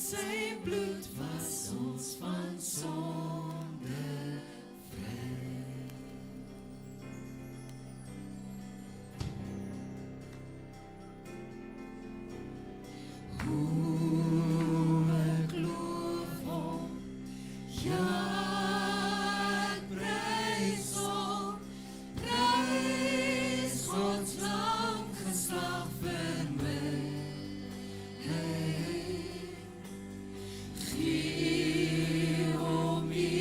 Sy bloed was ons van sonde vry. Hoe ek loof hom, ja, ek prys hom, prys Gods lam geslag vir my. Gee hom die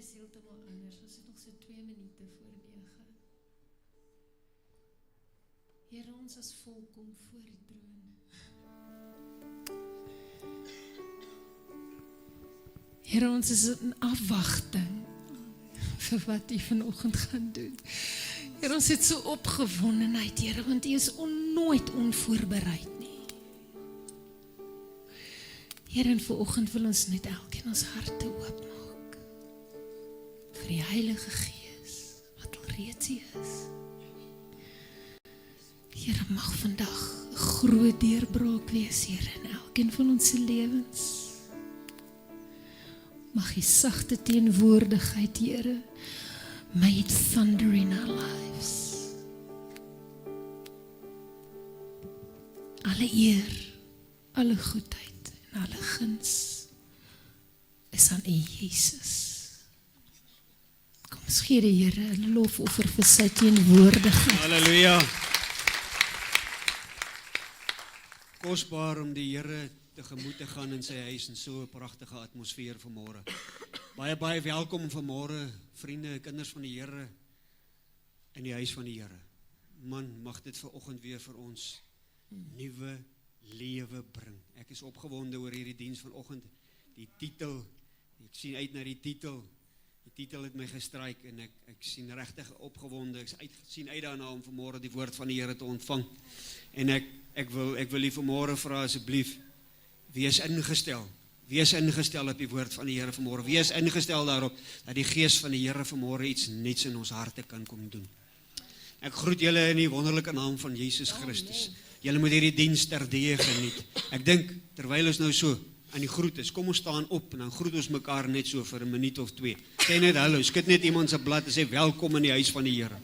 is heeltemal anders. Ons het nog so 2 minute voor 9. Here, ons as volk kom voor die troon. Here, ons is in afwagting vir wat U vanoggend gaan doen. Here, ons het so opgewondenheid, Here, want U is nooit onvoorbereid nie. Here, en vanoggend wil ons net elkeen ons harte oopmaak vir die Heilige Gees wat al reeds hier is. Here, mag vandag 'n groot deurbraak wees, Here, in elkeen van ons se lewens. Mag die sagte teenwoordigheid, Here, may it thunder in our lives. Alle eer, alle goedheid en alle guns is aan U, Jesus. Kom ons gee die Here 'n lofoffer vir sy teenwoordigheid. Halleluja. Kosbaar om die Here tegemoet te gaan in sy huis in so 'n pragtige atmosfeer vanmôre. Baie welkom vanmôre, vriende, kinders van die Here in die huis van die Here. Man, mag dit vanoggend weer vir ons nuwe lewe bring. Ek is opgewonde oor hierdie diens vanoggend. Die titel, ek sien uit na die titel. Die titel het my gestryk en ek sien regtig opgewonde. Ek sien uit daarna om vanmôre die woord van die Here te ontvang. En ek wil u vanmôre vra asseblief, wees ingestel. Wees ingestel op die woord van die Here vanmôre. Wees ingestel daarop dat die Gees van die Here vanmôre iets nuuts in ons harte kan kom doen. Ek groet julle in die wonderlike naam van Jesus Christus. Julle moet hierdie diens terdee geniet. Ek dink terwyl ons nou so aan die groet is, kom ons staan op en dan groet ons mekaar net so vir 'n minuut of 2. Sê net hallo, skud net iemand se blad en sê welkom in die huis van die Here.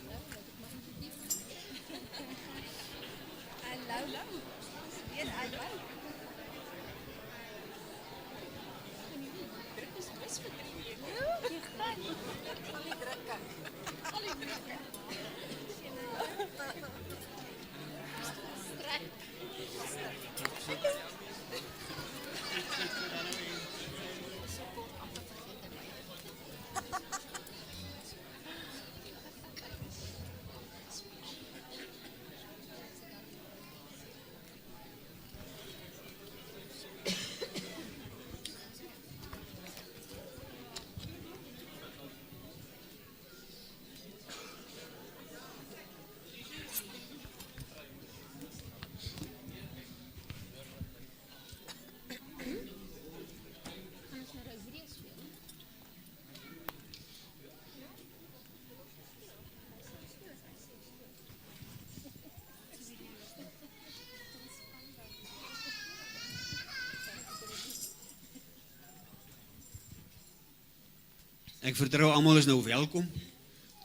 Ek vertrou almal is nou welkom.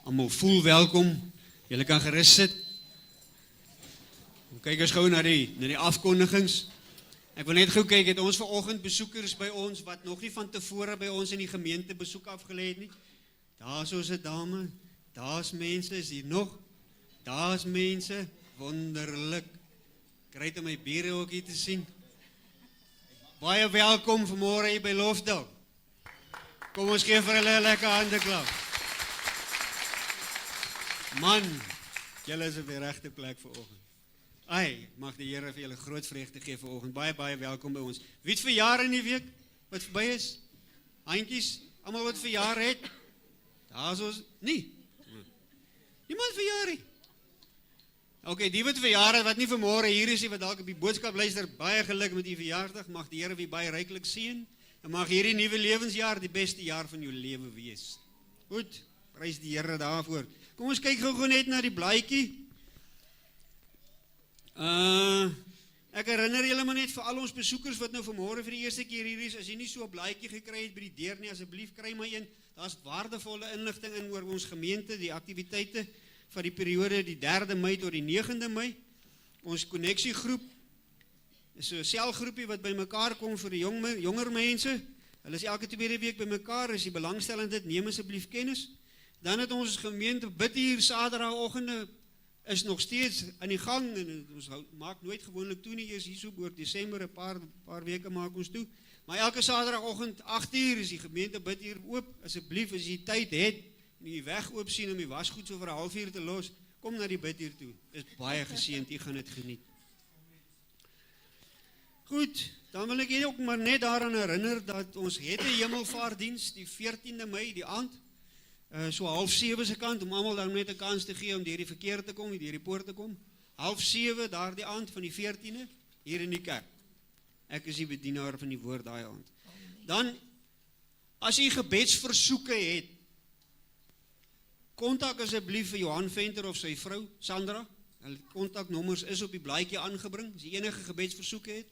Almal voel welkom. Julle kan gerus sit. Kyk eens gou na die afkondigings. Ek wil net gou kyk, het ons vanoggend besoekers by ons wat nog nie van tevore by ons in die gemeente besoek afgelê het nie. Daar's ons 'n dame, daar's mense, is hier nog. Daar's mense, wonderlik. Kry om my bure ook hier te sien. Baie welkom vanmôre hier by Lofdal. Kom ons gee vir hulle 'n lekker handeklap. Man, julle is op die regte plek vanoggend. Ai, mag die Here vir julle groot vreugde gee vanoggend. Baie welkom by ons. Wie het verjaar in die week wat verby is? Handjies, almal wat verjaar het. Daar's ons nie. Niemand verjaar nie. Okay, die wat verjaar het wat nie vanmôre hier is nie, wat dalk op die boodskap luister, baie geluk met u verjaarsdag. Mag die Here weer baie ryklik seën. En mag hierdie nuwe lewensjaar die beste jaar van jou lewe wees. Goed, prys die Here daarvoor. Kom ons kyk gou net na die blaadjie. Ek herinner julle maar net vir al ons besoekers wat nou vanmôre vir die eerste keer hier is, as jy nie so 'n blaadjie gekry het by die deur nie, asseblief kry my een. Daar's waardevolle inligting in oor ons gemeente, die aktiwiteite van die periode die 3de Mei tot die 9de Mei. Ons koneksiegroep is so 'n selgroepie wat bymekaar kom vir die jonger mense. Hulle is elke tweede week bymekaar. As jy belangstellend het, neem asseblief kennis. Dan het ons gemeente bid hier Saterdagoggende is nog steeds aan die gang en ons maak nooit gewoonlik toe nie, eers hier so oor Desember 'n paar weke maak ons toe. Maar elke Saterdagoggend 8:00 is die gemeente bid hier oop. Asseblief as jy tyd het en jy weg oop sien om die wasgoed so vir 'n halfuur te los, kom na die bid hier toe. Dis baie geseënd, jy gaan dit geniet. Goed, dan wil ek julle ook maar net daaraan herinner dat ons het 'n hemelvaartdiens die 14de Mei die aand. So 6:30 se kant om almal dan net 'n kans te gee om deur die verkeer te kom, deur die poort te kom. 6:30 daardie aand van die 14de hier in die kerk. Ek is die bedienaar van die woord daai aand. Dan as jy gebedsversoeke het, kontak asseblief vir Johan Venter of sy vrou Sandra. Hulle kontaknommers is op die blaadjie aangebring. As jy enige gebedsversoeke het,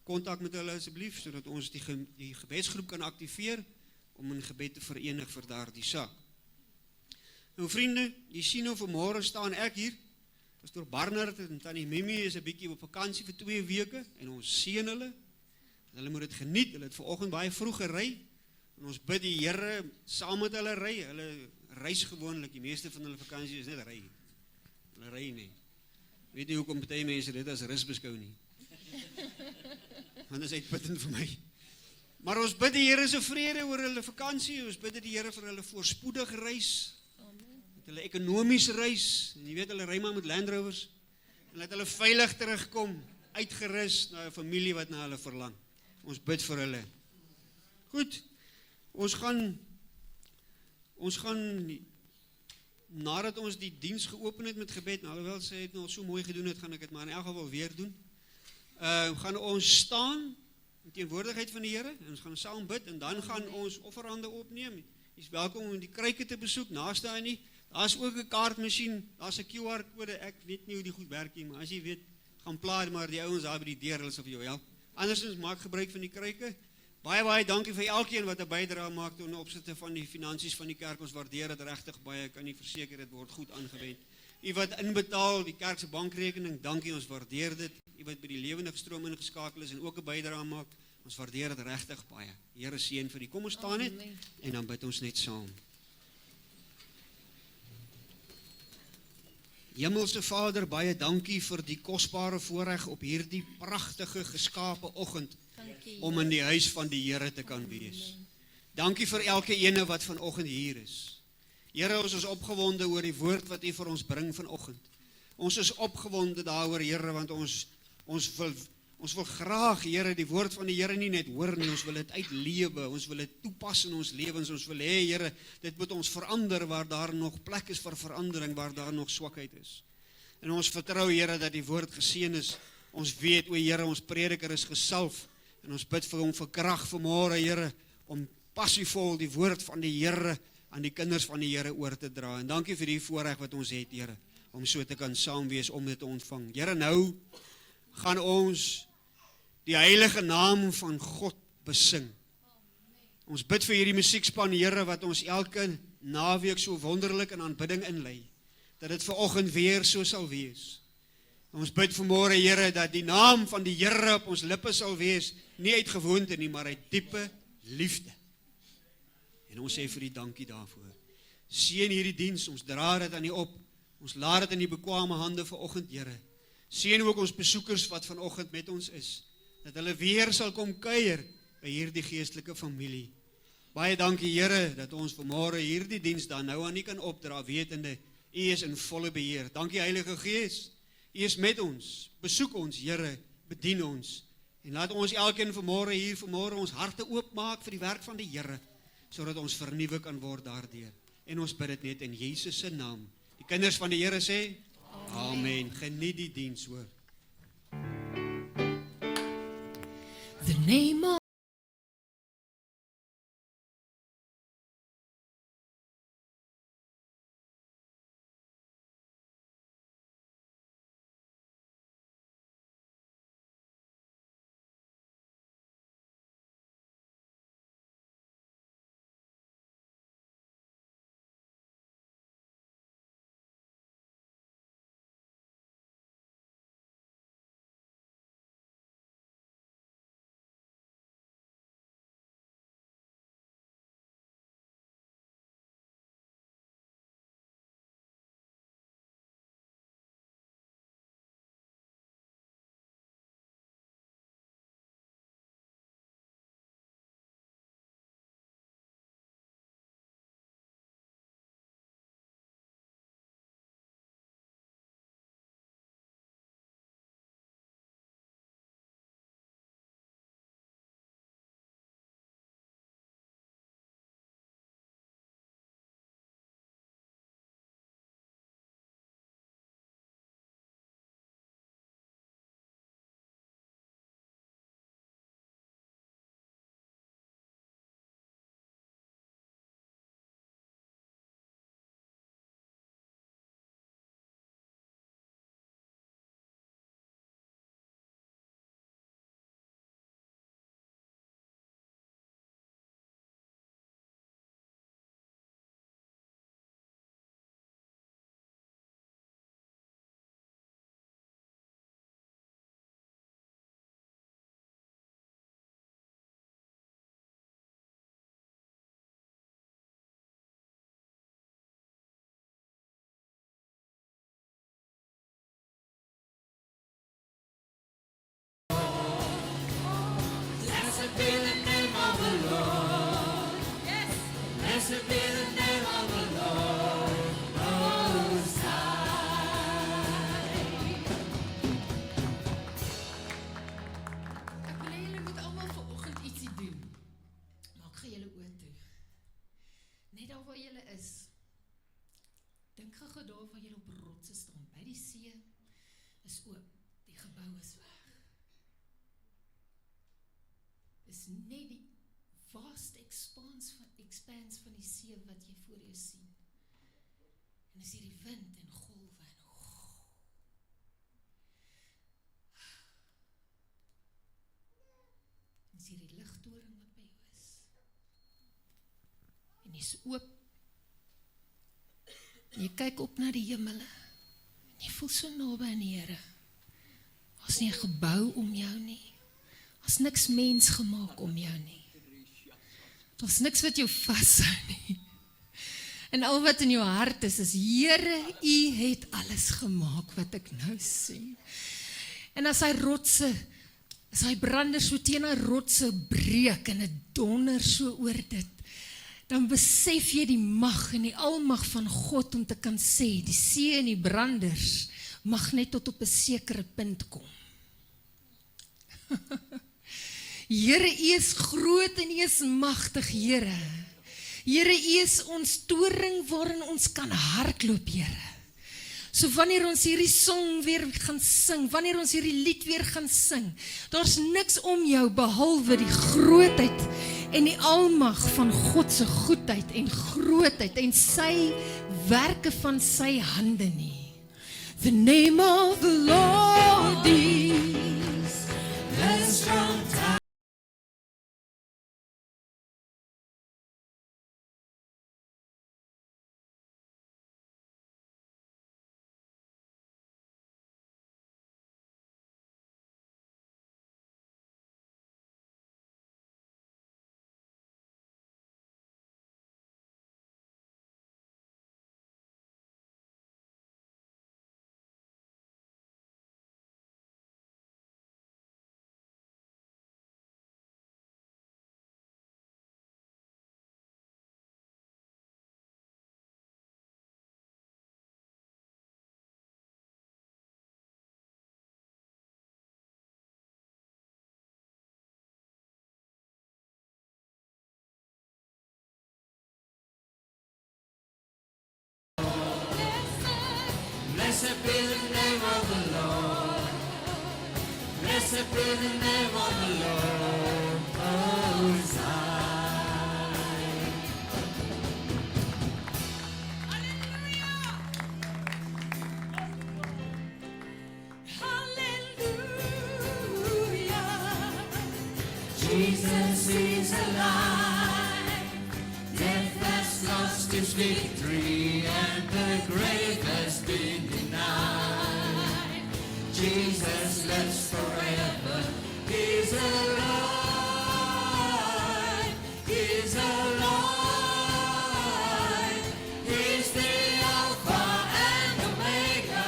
kontak met hulle asseblief sodat ons die gebedsgroep kan aktiveer om in gebed te verenig vir daardie saak. Nou vriende, jy sien nou vanmôre staan ek hier. Pastor Barnard en Tannie Mimi is 'n bietjie op vakansie vir 2 weke en ons seën hulle. Hulle moet dit geniet. Hulle het vanoggend baie vroeg gery en ons bid die Here saam met hulle ry. Hulle reis gewoonlik, die meeste van hulle vakansie is net ry. Hulle ry nie. Weet nie hoekom baie mense dit as rus beskou nie. Want dit is uitputtend vir my. Maar ons bid die Here se vrede oor hulle vakansie. Ons bid die Here vir hulle voorspoedige reis. Met hulle ekonomiese reis. En jy weet hulle ry maar met Land Rovers. En laat hulle veilig terugkom, uitgerus na 'n familie wat na hulle verlang. Ons bid vir hulle. Goed. Ons gaan nadat ons die diens geopen het met gebed, nou alhoewel sy het nog so mooi gedoen het, gaan ek dit maar in elk geval weer doen. Gaan ons staan in teenwoordigheid van die Here en ons gaan saam bid en dan gaan ons offerhande opneem. Jy is welkom om die kruike te besoek, naaste aan nie. Daar's ook 'n kaartmasjien, daar's 'n QR-kode. Ek weet nie hoe die goed werk nie, maar as jy weet, gaan plaas maar die ouens daar by die deur, hulle sal vir jou help. Andersins maak gebruik van die kruike. Baie dankie vir elkeen wat 'n bydrae maak ten opsigte van die finansies van die kerk. Ons waardeer dit regtig baie. Ek kan nie verseker dit word goed aangewend. U wat inbetaal, die kerk se bankrekening, dankie, ons waardeer dit. U wat by die Lewendige Stroom ingeskakel is en ook 'n bydrae maak, ons waardeer dit regtig baie. Here seën vir u. Kom ons staan net en dan bid ons net saam. Hemelse Vader, baie dankie vir die kosbare voorreg op hierdie pragtige geskape oggend om in die huis van die Here te kan wees. Dankie vir elke ene wat vanoggend hier is. Here, ons is opgewonde oor die woord wat u vir ons bring vanoggend. Ons is opgewonde daaroor, Here, want ons wil graag, Here, die woord van die Here nie net hoor nie, ons wil dit uitlewe, ons wil dit toepas in ons lewens, ons wil hê, Here, dit moet ons verander waar daar nog plek is vir verandering, waar daar nog swakheid is. En ons vertrou, Here, dat die woord geseën is. Ons weet, o Here, ons prediker is gesalf, en ons bid vir hom vir krag vanmôre, Here, om passievol die woord van die Here aan die kinders van die Here oor te dra. En dankie vir die voorreg wat ons het, Here, om so te kan saam wees om dit te ontvang. Here, nou gaan ons die heilige naam van God besing. Ons bid vir hierdie musiekspan, Here, wat ons elke naweek so wonderlik in aanbidding inlei, dat dit vanoggend weer so sal wees. Ons bid vanmôre, Here, dat die naam van die Here op ons lippe sal wees, nie uit gewoonte nie, maar uit diepe liefde. En ons sê vir u dankie daarvoor. Seën hierdie diens, ons dra dit aan u op, ons laat dit in die bekwame hande vanoggend, Here. Seën ook ons besoekers wat vanoggend met ons is, dat hulle weer sal kom kuier by hierdie geestelike familie. Baie dankie, Here, dat ons vanmôre hierdie diens dan nou aan u kan opdra, wetende, u is in volle beheer. Dankie, Heilige Gees, u is met ons, besoek ons, Here, bedien ons, en laat ons elkeen vanmôre hier vanmôre ons harte oopmaak vir die werk van die Here, sodat ons vernuwe kan word daardeur. En ons bid dit net in Jesus se naam. Die kinders van die Here sê, Amen. Geniet die diens, hoor. The name of oë toe. Net daar waar julle is. Dink gou daar waar julle op rotse staan, by die see is oop, die gebou is weg. Dis net die vast expanse van die see wat jy voor jou sien. En is hier die wind en golwe en is hier die ligtoring wat by jou is. En jy is oop. En jy kyk op na die hemele. En jy voel so naby aan die Here. Daar's nie 'n gebou om jou nie. Daar's niks mens gemaak om jou nie. Daar's niks wat jou vashou nie. En al wat in jou hart is Here, U het alles gemaak wat ek nou sien. En as hy rotse, as hy brander so teen hy rotse breek en het donder so oor dit, dan besef jy die mag en die almag van God om te kan sê, die see en die branders mag net tot op 'n sekere punt kom. Here, U is groot en U is magtig, Here. Here, U is ons toring waarin ons kan hardloop, Here. So wanneer ons hierdie song weer gaan sing, wanneer ons hierdie lied weer gaan sing, daar's niks om jou behalwe die grootheid en die almag van God se goedheid en grootheid en sy werke van sy hande nie. The name of the Lord is the strong tower. Blessed be the name of the Lord. Blessed be the name of the Lord. Most High. Hallelujah. Jesus is alive. Death has lost its victory and the grave has been denied. Jesus lives forever. He's alive. He's alive. He's the Alpha and Omega.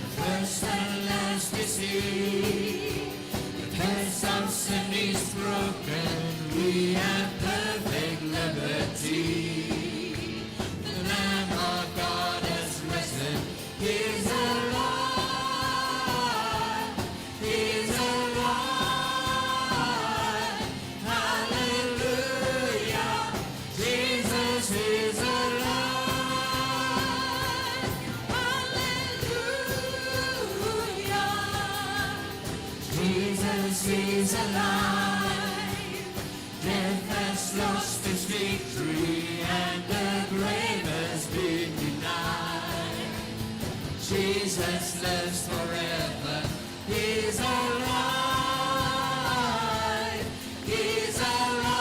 The first and last is He. The curse of sin is broken. We have perfect liberty. The Lamb of God has risen. He's alive. He's alive. Hallelujah. Jesus is alive. Hallelujah. Jesus is alive. Death has lost its victory and the grave has been denied. Jesus lives forever. He's alive. He's alive.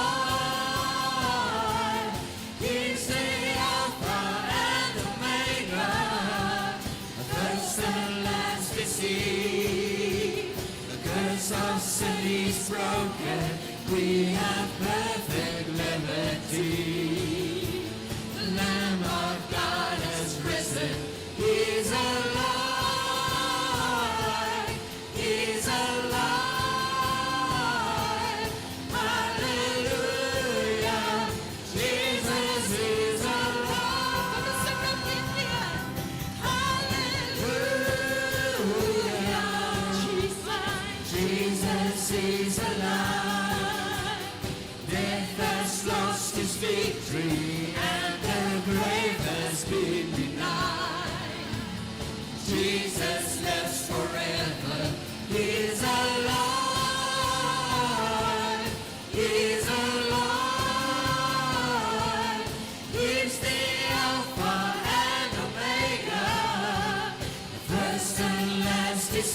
He's the Alpha and Omega. The first and last is He. The curse of sin is broken. We have perfect liberty. The Lamb of God has risen. He's alive. He's alive. Hallelujah. Jesus is alive. Hallelujah. Jesus is alive. Death has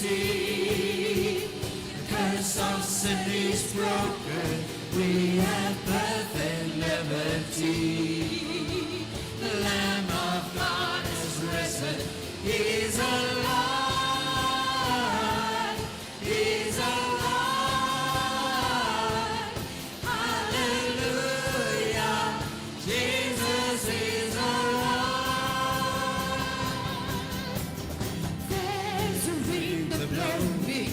liberty. The curse of sin is broken. We have perfect liberty. The Lamb of God is risen. He's alive. He's alive. Hallelujah. Jesus is alive. There's a wind of glory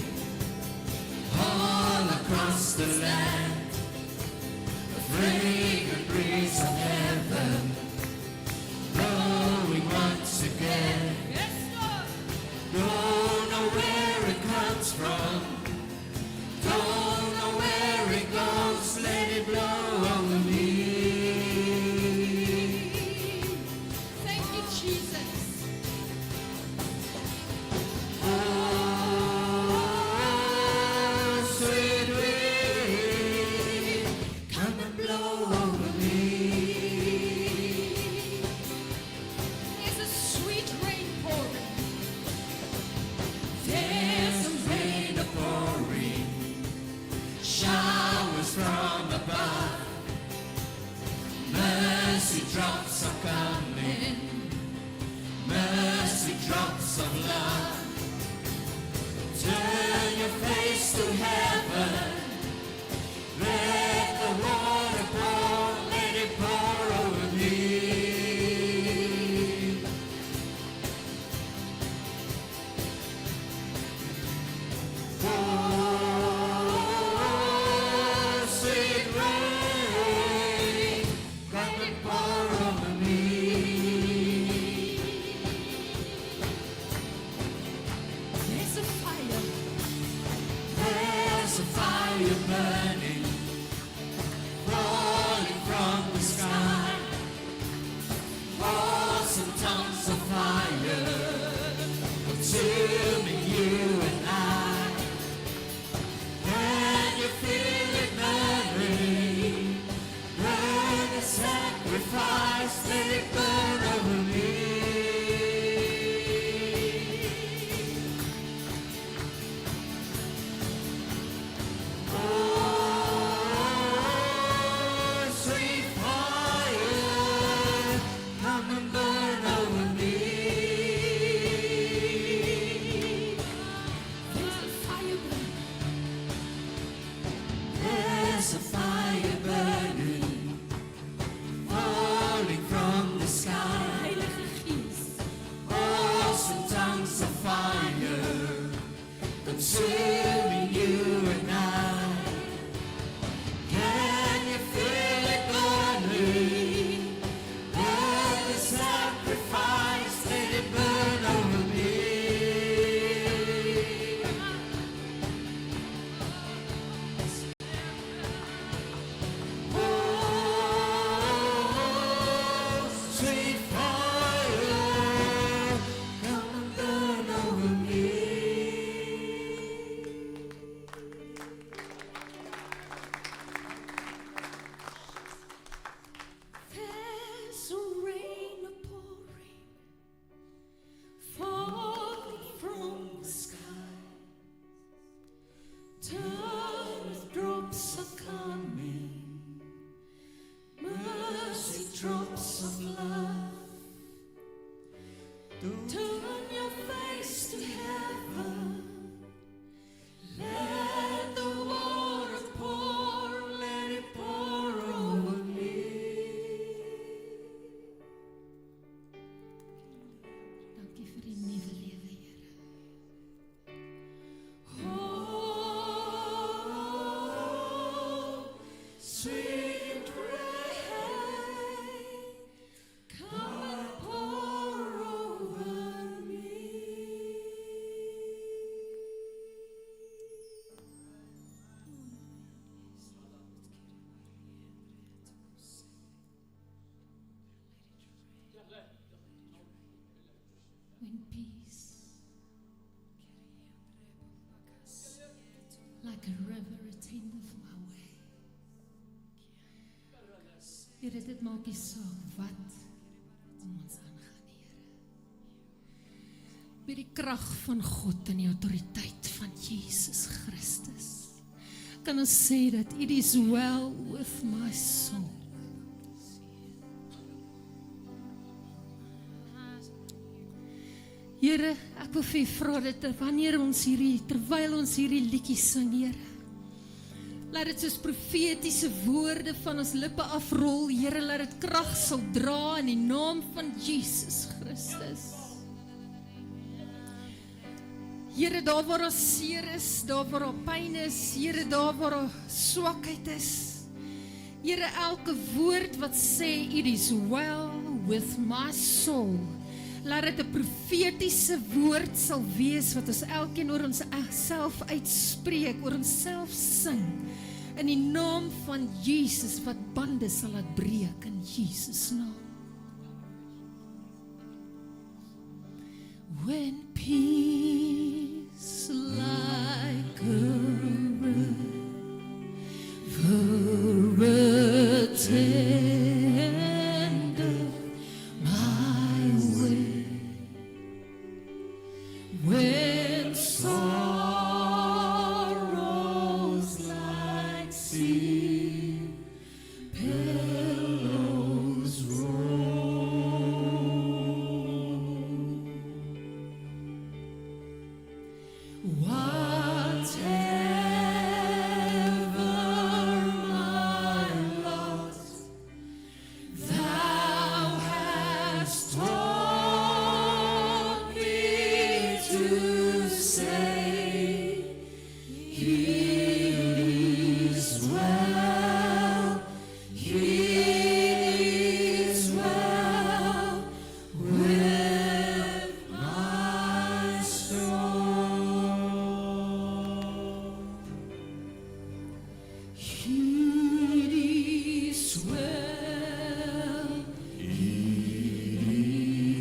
all across the land. The fragrant breeze of heaven blowing once again. Don't know where it comes from. Don't know where it goes. Let it blow over me. Thank you, Jesus. Oh, sweet wind, come and blow over me. There's a sweet rain pouring. There's some rain pouring, showers from above. Mercy drops are coming, mercy drops of love. Turn your face to heaven, let the water pour, let it pour over me. Oh, sweet rain, come and pour over me. There's a fire. There's a fire burning, falling from the sky. Awesome tongues of fire, consuming you and I. Can you feel it burning? Burn a sacrifice, let it burn over me. Oh, sweet fire, come and burn over me. There's a fire burning. There's a fire burning, falling from the sky. Heilige Geest. Awesome tongues of fire, consuming you and I. Can you feel it burning? Burn the sacrifice, let it burn over me. Oh, sweet fire, come and burn over me. There's a rain pouring, falling from the sky. Tongues drops are coming, mercy drops of love. Turn your face to heaven, let the water pour, let it pour over me. Dankie vir die nuwe lewe, Here. Oh, sweet rain, come and pour over me. When peace, like a river, attendeth my way. Here, dit maak nie saak wat om ons aangaan, Here. By die krag van God en die autoriteit van Jesus Christus, kan ons sê dat it is well with my soul. Here, ek wil vir u vra dat terwyl ons hierdie liedjie sing, Here, laat dit soos profetiese woorde van ons lippe afrol, Here, laat dit krag sal dra in die naam van Jesus Christus. Here, daar waar daar seer is, daar waar daar pyn is, Here, daar waar daar swakheid is, Here, elke woord wat sê, it is well with my soul, laat dit 'n profetiese woord sal wees, wat ons elkeen oor ons self uitspreek, oor ons self sing, in die naam van Jesus, wat bande sal laat breek, in Jesus naam. When peace like a river attendeth my way, when sorrows like sea billows roll, whatever my lot, thou hast taught me to say, it is well, it is well with my soul. It is well, it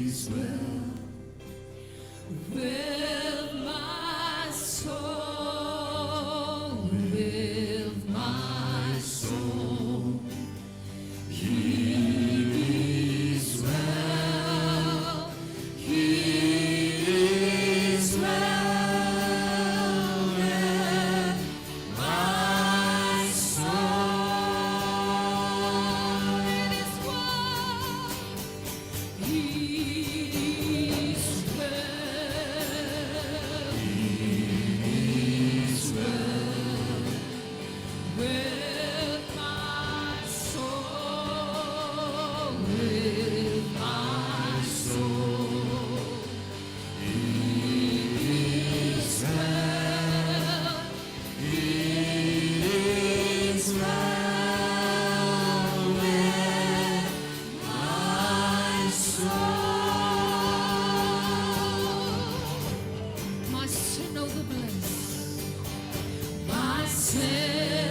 is well with my soul, with my soul. It is well, it is well with my soul. It is well, it is well with my soul, with my soul. It is well, it is well with my soul. My sin over bliss, my sin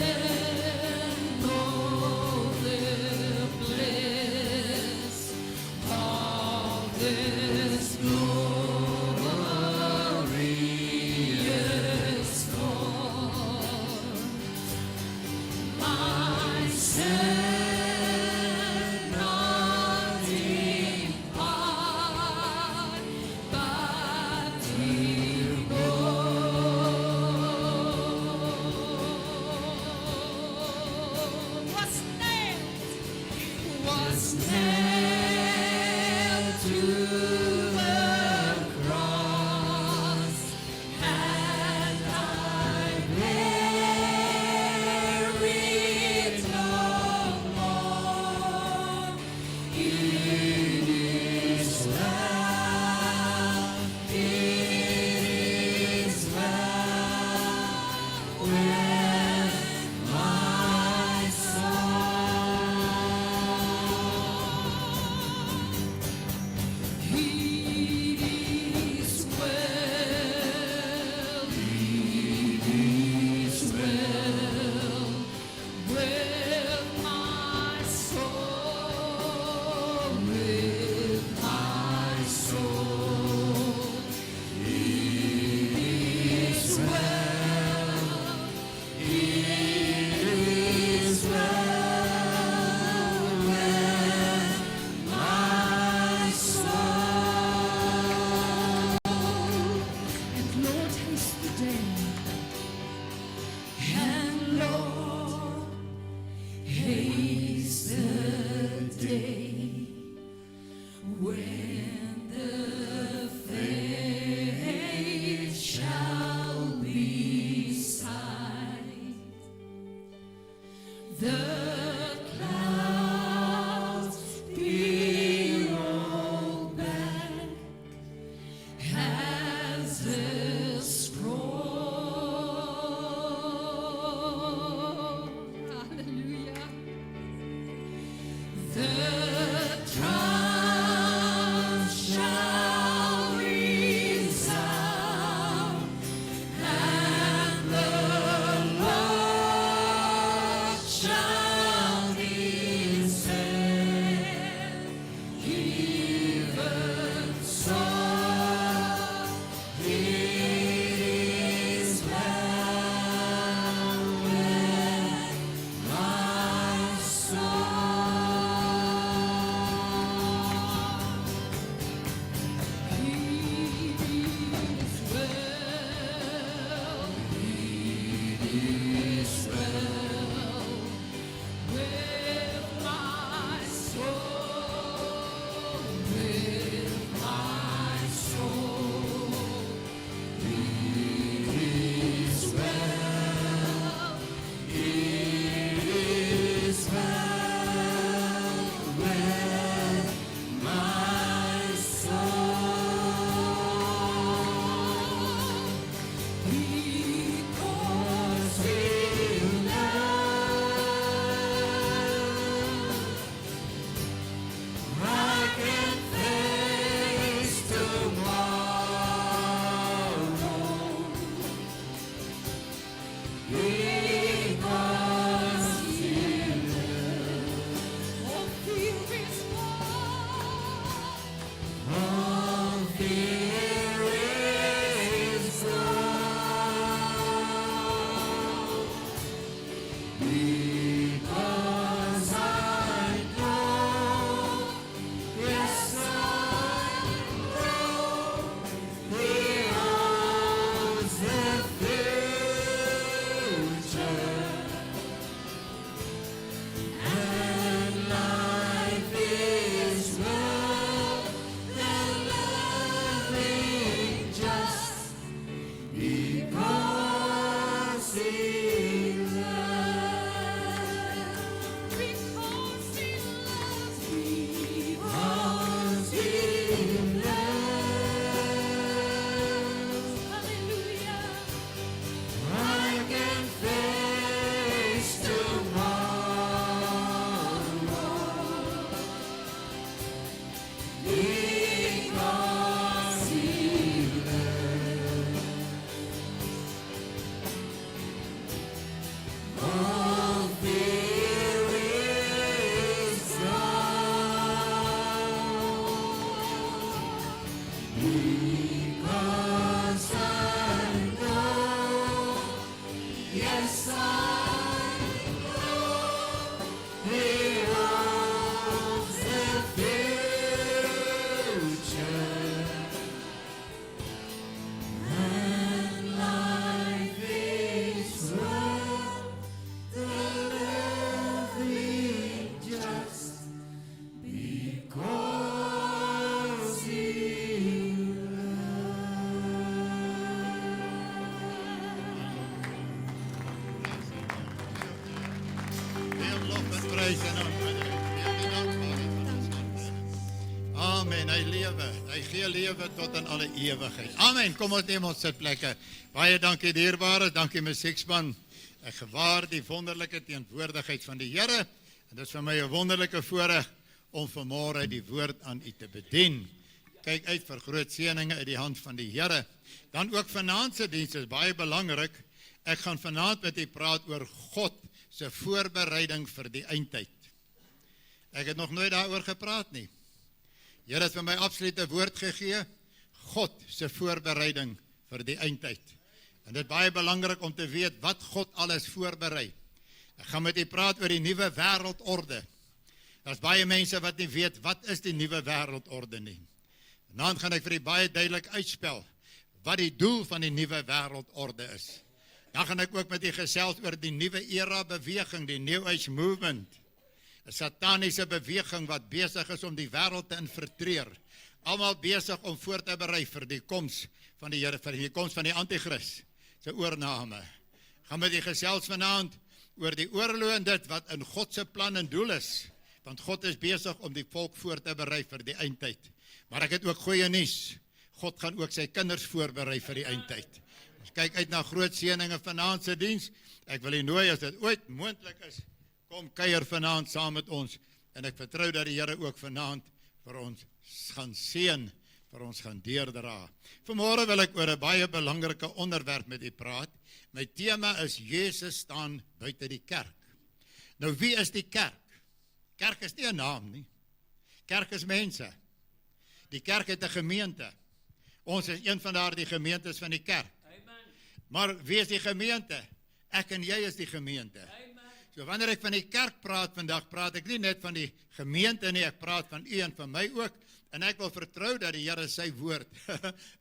over bliss, all this glorious God, my sin not depart, but was nailed to the cross, and I bear it no more. It is well, it is well with my soul. Amen, hy lewe, hy gee lewe tot in alle ewigheid. Amen, kom ons neem ons sitplekke. Baie dankie dierbare, dankie musiekspan. Ek gewaar die wonderlike teenwoordigheid van die Here. En dit is vir my 'n wonderlike voorreg om vanmôre die woord aan u te bedien. Kyk uit vir groot seëninge uit die hand van die Here. Dan ook vanaand se diens is baie belangrik. Ek gaan vanaand met u praat oor God se voorbereiding vir die eindtyd. Ek het nog nooit daaroor gepraat nie. Here het vir my absolute woord gegee, God se voorbereiding vir die eindtyd. En dit is baie belangrik om te weet wat God alles voorberei. Ek gaan met u praat oor die nuwe wêreldorde. Daar's baie mense wat nie weet wat is die nuwe wêreldorde nie. Vanaand gaan ek vir u baie duidelik uitspel wat die doel van die nuwe wêreldorde is. Dan gaan ek ook met u gesels oor die nuwe era beweging, die New Age Movement. 'n Sataniese beweging wat besig is om die wêreld te infiltreer. Almal besig om voor te berei vir die koms van die Here, vir die koms van die Antichrist se oorname. Gaan met die gesels vanaand oor die oorlog en dit wat in God se plan en doel is. Want God is besig om die volk voor te berei vir die eindtyd. Maar ek het ook goeie nuus. God gaan ook sy kinders voorberei vir die eindtyd. Ons kyk uit na groot seëninge vanaand se diens. Ek wil u nooi as dit ooit moontlik is, kom kuier vanaand saam met ons en ek vertrou dat die Here ook vanaand vir ons gaan seën, vir ons gaan deurdra. Vanmôre wil ek oor 'n baie belangrike onderwerp met u praat. My tema is Jesus staan buite die kerk. Nou wie is die kerk? Kerk is nie 'n naam nie. Kerk is mense. Die kerk het 'n gemeente. Ons is een van daardie gemeentes van die kerk. Maar wie is die gemeente? Ek en jy is die gemeente. So wanneer ek van die kerk praat vandag, praat ek nie net van die gemeente nie, ek praat van u en van my ook. En ek wil vertrou dat die Here sy woord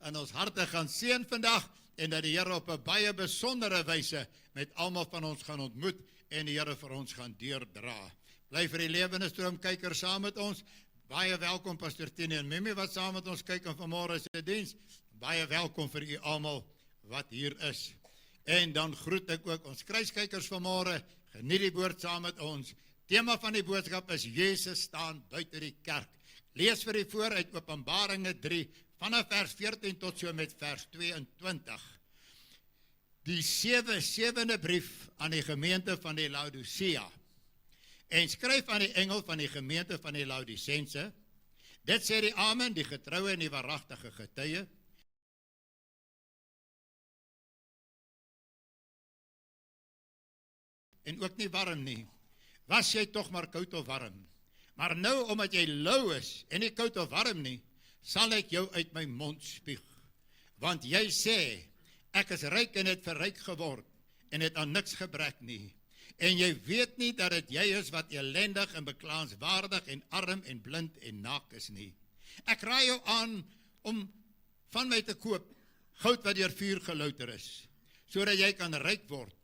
in ons harte gaan seën vandag en dat die Here op 'n baie besondere wyse met almal van ons gaan ontmoet en die Here vir ons gaan deurdra. Bly vir die lewende stroom kyker saam met ons. Baie welkom Pastor Tini en Mimi wat saam met ons kyk in vanmôre se diens. Baie welkom vir u almal wat hier is. En dan groet ek ook ons kruiskykers vanmôre. Geniet die woord saam met ons. Tema van die boodskap is Jesus staan buite die kerk. Lees vir u voor uit Openbaringe 3 vanaf vers 14 tot so met vers 22. Die sewende brief aan die gemeente van die Laodicea. En skryf aan die engel van die gemeente van die Laodicense. Dit sê die Amen, die getroue en die waaragtige getuie. En ook nie warm nie. Was jy tog maar koud of warm? Maar nou, omdat jy lou is en nie koud of warm nie, sal ek jou uit my mond spuug. Want jy sê, ek is ryk en het verryk geword en het aan niks gebrek nie. En jy weet nie dat dit jy is wat elendig en beklaanswaardig en arm en blind en naak is nie. Ek raai jou aan om van my te koop goud wat deur vuur gelouter is, sodat jy kan ryk word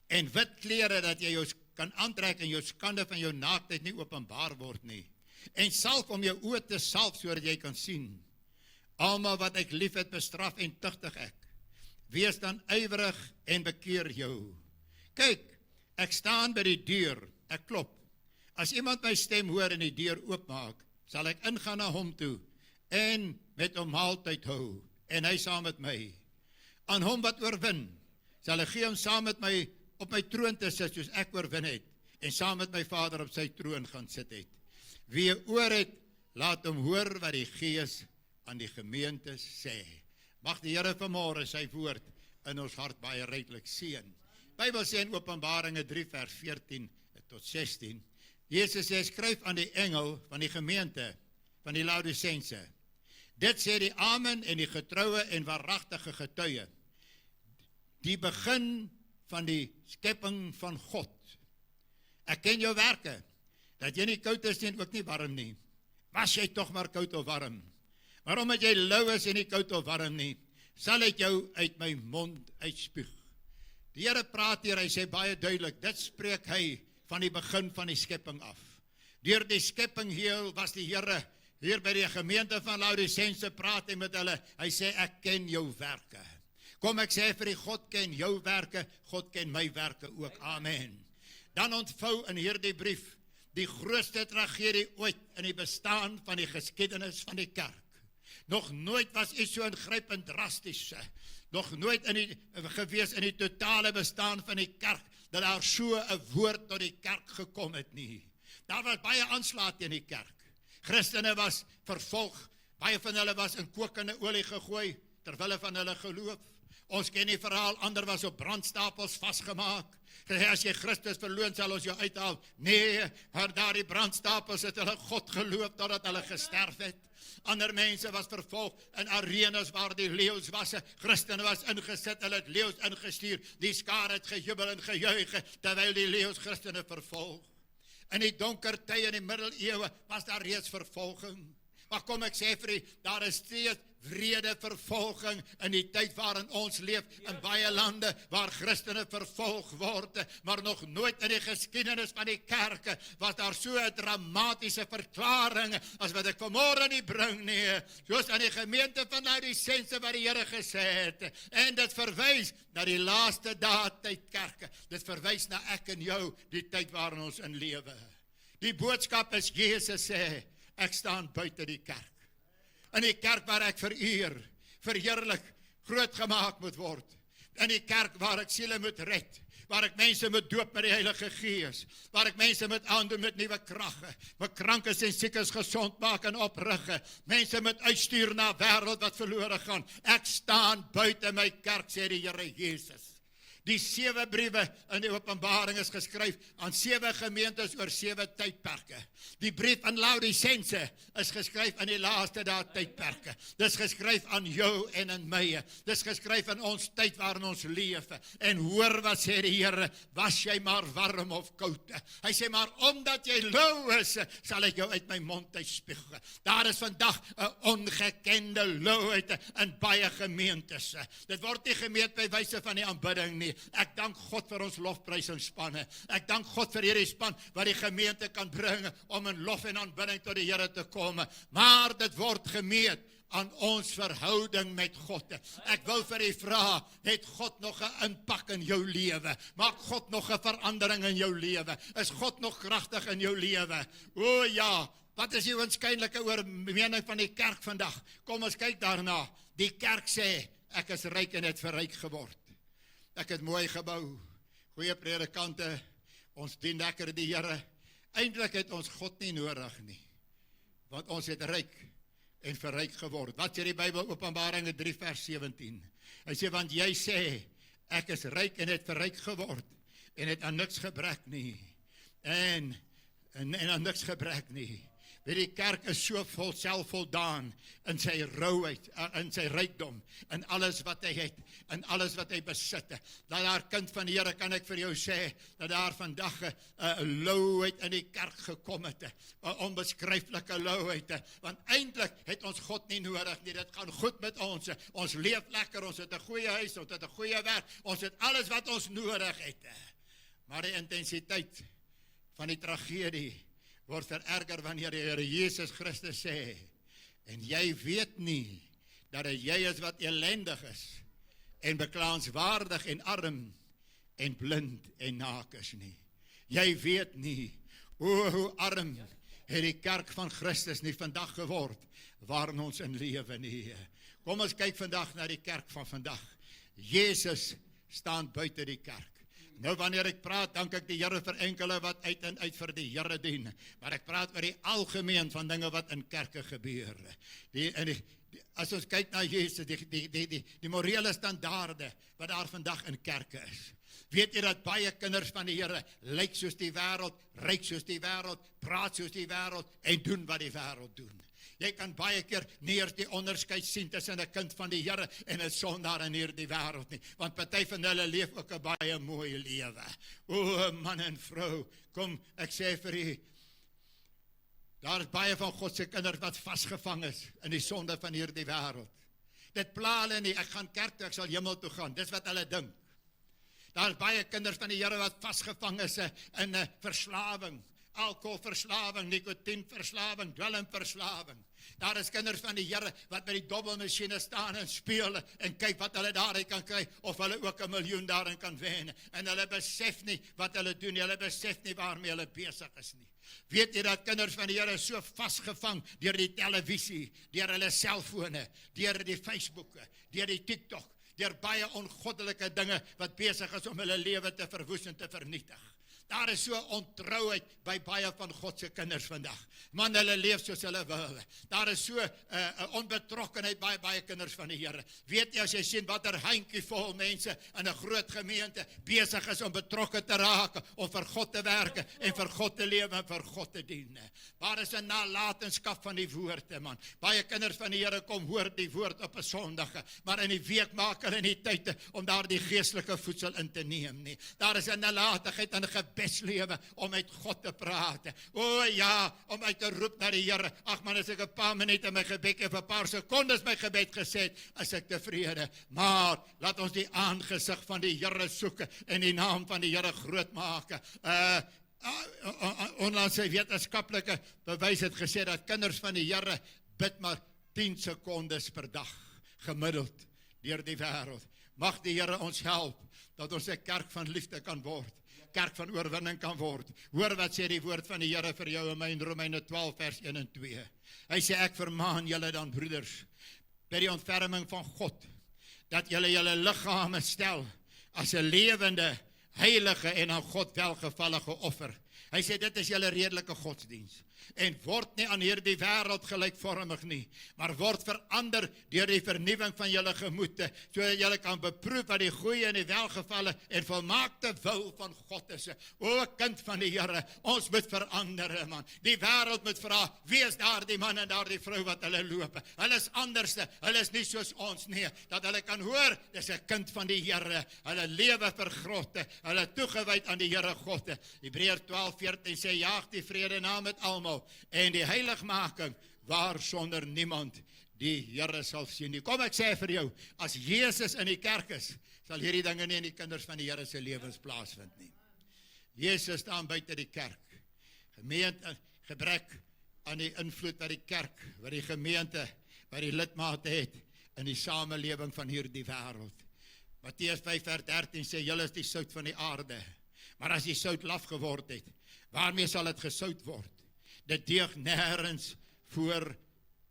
en wit klere dat jy jou kan aantrek en jou skande van jou naaktheid nie openbaar word nie. En salf om jou oë te salf sodat jy kan sien. Almal wat ek lief het bestraf en tugtig ek. Wees dan ywerig en bekeer jou. Kyk, ek staan by die deur, ek klop. As iemand my stem hoor en die deur oopmaak, sal ek ingaan na hom toe en met hom maaltyd hou en hy saam met my. Aan hom wat oorwin, sal ek gee hom saam met my op my troon te sit soos ek oorwin het en saam met my Vader op sy troon gaan sit het. Wie 'n oor het, laat hom hoor wat die Gees aan die gemeentes sê. Mag die Here vanmôre sy woord in ons hart baie ryklik seën. Bybel sê in Openbaringe 3 vers 14 tot 16. Jesus sê, skryf aan die engel van die gemeente van die Laodicense. Dit sê die Amen en die getroue en waaragtige getuie. Die begin van die skepping van God. Ek ken jou werke, dat jy nie koud is en ook nie warm nie. Was jy tog maar koud of warm? Maar omdat jy lou is en nie koud of warm nie, sal ek jou uit my mond uitspuug. Die Here praat hier, hy sê baie duidelik, dit spreek hy van die begin van die skepping af. Deur die skepping heel was die Here hier by die gemeente van Laodicense praat hy met hulle, hy sê ek ken jou werke. Kom ek sê vir die God ken jou werke, God ken my werke ook, amen. Dan ontvou in hierdie brief die grootste tragedie ooit in die bestaan van die geskiedenis van die kerk. Nog nooit was iets so ingrypend drasties, nog nooit gewees in die totale bestaan van die kerk, dat daar so 'n woord tot die kerk gekom het nie. Daar was baie aanslae teen die kerk. Christene was vervolg, baie van hulle was in kokende olie gegooi, terwille van hulle geloof. Ons ken die verhaal, ander was op brandstapels vasgemaak. As jy Christus verloon, sal ons jou uithaal. Nee, maar daar die brandstapels het hulle God geloof totdat hulle gesterf het. Ander mense was vervolg in arenas waar die leeu's was. Christene was ingesit, hulle het leeu's ingestuur. Die skare het gejubel en gejuig terwyl die leeu's Christene vervolg. In die donker tye in die middeleeue was daar reeds vervolging. Maar kom ek sê vir u, daar is steeds wrede vervolging in die tyd waarin ons leef, in baie lande waar Christene vervolg word, maar nog nooit in die geskiedenis van die kerke was daar so 'n dramatiese verklaring as wat ek vanmôre nie bring nie, soos aan die gemeente van Laodicense wat die Here gesê het, en dit verwys na die laaste dae tydkerke, dit verwys na ek en jou, die tyd waarin ons in lewe. Die boodskap is, Jesus sê, ek staan buite die kerk. In die kerk waar ek vereer, verheerlik, groot gemaak moet word. In die kerk waar ek siele moet red, waar ek mense moet doop met die Heilige Gees, waar ek mense moet aandoen met nuwe kragte, met krankes en siekes gesond maak en oprig, mense moet uitstuur na 'n wêreld wat verlore gaan. Ek staan buite my kerk, sê die Here Jesus. Die 7 briewe in die Openbaring is geskryf aan 7 gemeentes oor 7 tydperke. Die brief aan Laodicense is geskryf in die laaste dae tydperke. Dis geskryf aan jou en aan my. Dis geskryf in ons tyd waarin ons leef. En hoor wat sê die Here, was jy maar warm of koud. Hy sê maar, omdat jy lou is, sal ek jou uit my mond uitspuug. Daar is vandag 'n ongekende louheid in baie gemeentes. Dit word nie gemeet by wyse van die aanbidding nie. Ek dank God vir ons lofprysingsspanne. Ek dank God vir hierdie span wat die gemeente kan bring om in lof en aanbidding tot die Here te kom. Maar dit word gemeet aan ons verhouding met God. Ek wil vir u vra, het God nog 'n impak in jou lewe? Maak God nog 'n verandering in jou lewe? Is God nog kragtig in jou lewe? O ja, wat is die oënskynlike mening van die kerk vandag? Kom ons kyk daarna. Die kerk sê, ek is ryk en het verryk geword. Ek het mooi gebou, goeie predikante, ons dien lekker die Here. Eintlik het ons God nie nodig nie, want ons het ryk en verryk geword. Wat sê die Bybel, Openbaring 3 vers 17? Hy sê, want jy sê, ek is ryk en het verryk geword, en het aan niks gebrek nie, en aan niks gebrek nie. Die kerk is so vol selfvoldaan in sy rouheid, in sy rykdom, in alles wat hy het, in alles wat hy besit. Dat daar, kind van die Here, kan ek vir jou sê, dat daar vandag 'n louheid in die kerk gekom het, 'n onbeskryflike louheid, want eintlik het ons God nie nodig nie, dit gaan goed met ons leef lekker, ons het 'n goeie huis, ons het 'n goeie werk, ons het alles wat ons nodig het. Maar die intensiteit van die tragedie word vererger wanneer die Here Jesus Christus sê, en jy weet nie, dat jy is wat elendig is, en beklaanswaardig en arm, en blind en naak is nie. Jy weet nie, hoe arm het die kerk van Christus nie vandag geword, waarin ons in lewe nie. Kom ons kyk vandag na die kerk van vandag. Jesus staan buite die kerk. Nou wanneer ek praat, dank ek die Here vir enkele wat uit en uit vir die Here dien, maar ek praat oor die algemeen van dinge wat in kerke gebeur. As ons kyk na Jesus, die morele standaarde wat daar vandag in kerke is. Weet jy dat baie kinders van die Here lyk soos die wêreld, ryk soos die wêreld, praat soos die wêreld en doen wat die wêreld doen. Jy kan baie keer nie eers die onderskeid sien tussen 'n kind van die Here en 'n sondaar in hierdie wêreld nie, want party van hulle leef ook 'n baie mooi lewe. O man en vrou, kom ek sê vir u, daar is baie van God se kinders wat vasgevang is in die sonde van hierdie wêreld. Dit pla hulle nie, ek gaan kerk toe, ek sal hemel toe gaan, dis wat hulle dink. Daar is baie kinders van die Here wat vasgevang is in 'n verslawing, alkoholverslawing, nikotienverslawing, dwelmverslawing. Daar is kinders van die Here wat by die dobbelmasjiene staan en speel en kyk wat hulle daaruit kan kry, of hulle ook 1 miljoen daarin kan wen. En hulle besef nie wat hulle doen, hulle besef nie waarmee hulle besig is nie. Weet jy dat kinders van die Here is so vasgevang deur die televisie, deur hulle selfone, deur die Facebooke, deur die TikTok, deur baie ongoddelike dinge wat besig is om hulle lewe te verwoes en te vernietig. Daar is so ontrouheid by baie van God se kinders vandag. Man, hulle leef soos hulle wil. Daar is so 'n onbetrokkenheid by baie kinders van die Here. Weet jy, as jy sien watter handjievol mense in 'n groot gemeente besig is om betrokke te raak, om vir God te werk en vir God te lewe en vir God te dien. Daar is 'n nalatenskap van die woord, man. Baie kinders van die Here kom hoor die woord op 'n Sondag, maar in die week maak hulle nie tyd om daar die geestelike voedsel in te neem nie. Daar is 'n nalatigheid en 'n beslewe om met God te praat. O ja, om uit te roep na die Here. Ag man, as ek 'n paar minute my gebed en 'n paar sekondes my gebed gesê het, is ek tevrede. Maar laat ons die aangesig van die Here soek en die naam van die Here groot maak. Onlandse wetenskaplike bewys het gesê dat kinders van die Here bid maar 10 sekondes per dag gemiddeld deur die wêreld. Mag die Here ons help dat ons 'n kerk van liefde kan word. Kerk van oorwinning kan word. Hoor wat sê die woord van die Here vir jou en my in Romeine 12 vers 1 en 2. Hy sê, ek vermaan julle dan broeders, by die ontferming van God, dat julle julle liggame stel as 'n lewende, heilige en aan God welgevallige offer. Hy sê dit is julle redelike godsdiens. En word nie aan hierdie wêreld gelykvormig nie, maar word verander deur die vernuwing van julle gemoede, sodat julle kan beproef wat die goeie en die welgevalle en volmaakte wil van God is. O kind van die Here, ons moet verander, man. Die wêreld moet vra, wie is daardie man en daardie vrou wat hulle loop? Hulle is anderste, hulle is nie soos ons nie, dat hulle kan hoor, dis 'n kind van die Here, hulle lewe vir God, hulle toegewyd aan die Here God. Hebreërs 12:14 sê, jaag die vrede na met almal, en die heiligmaking, waar sonder niemand die Here sal sien nie. Kom ek sê vir jou, as Jesus in die kerk is, sal hierdie dinge nie in die kinders van die Here se lewens plaasvind nie. Jesus staan buite die kerk. Gemeente, gebrek aan die invloed wat die kerk, wat die gemeente, wat die lidmate het, in die samelewing van hierdie wêreld. Matteus 5:13 sê, julle is die sout van die aarde. Maar as die sout laf geword het, waarmee sal dit gesout word? Dit deeg nêrens voor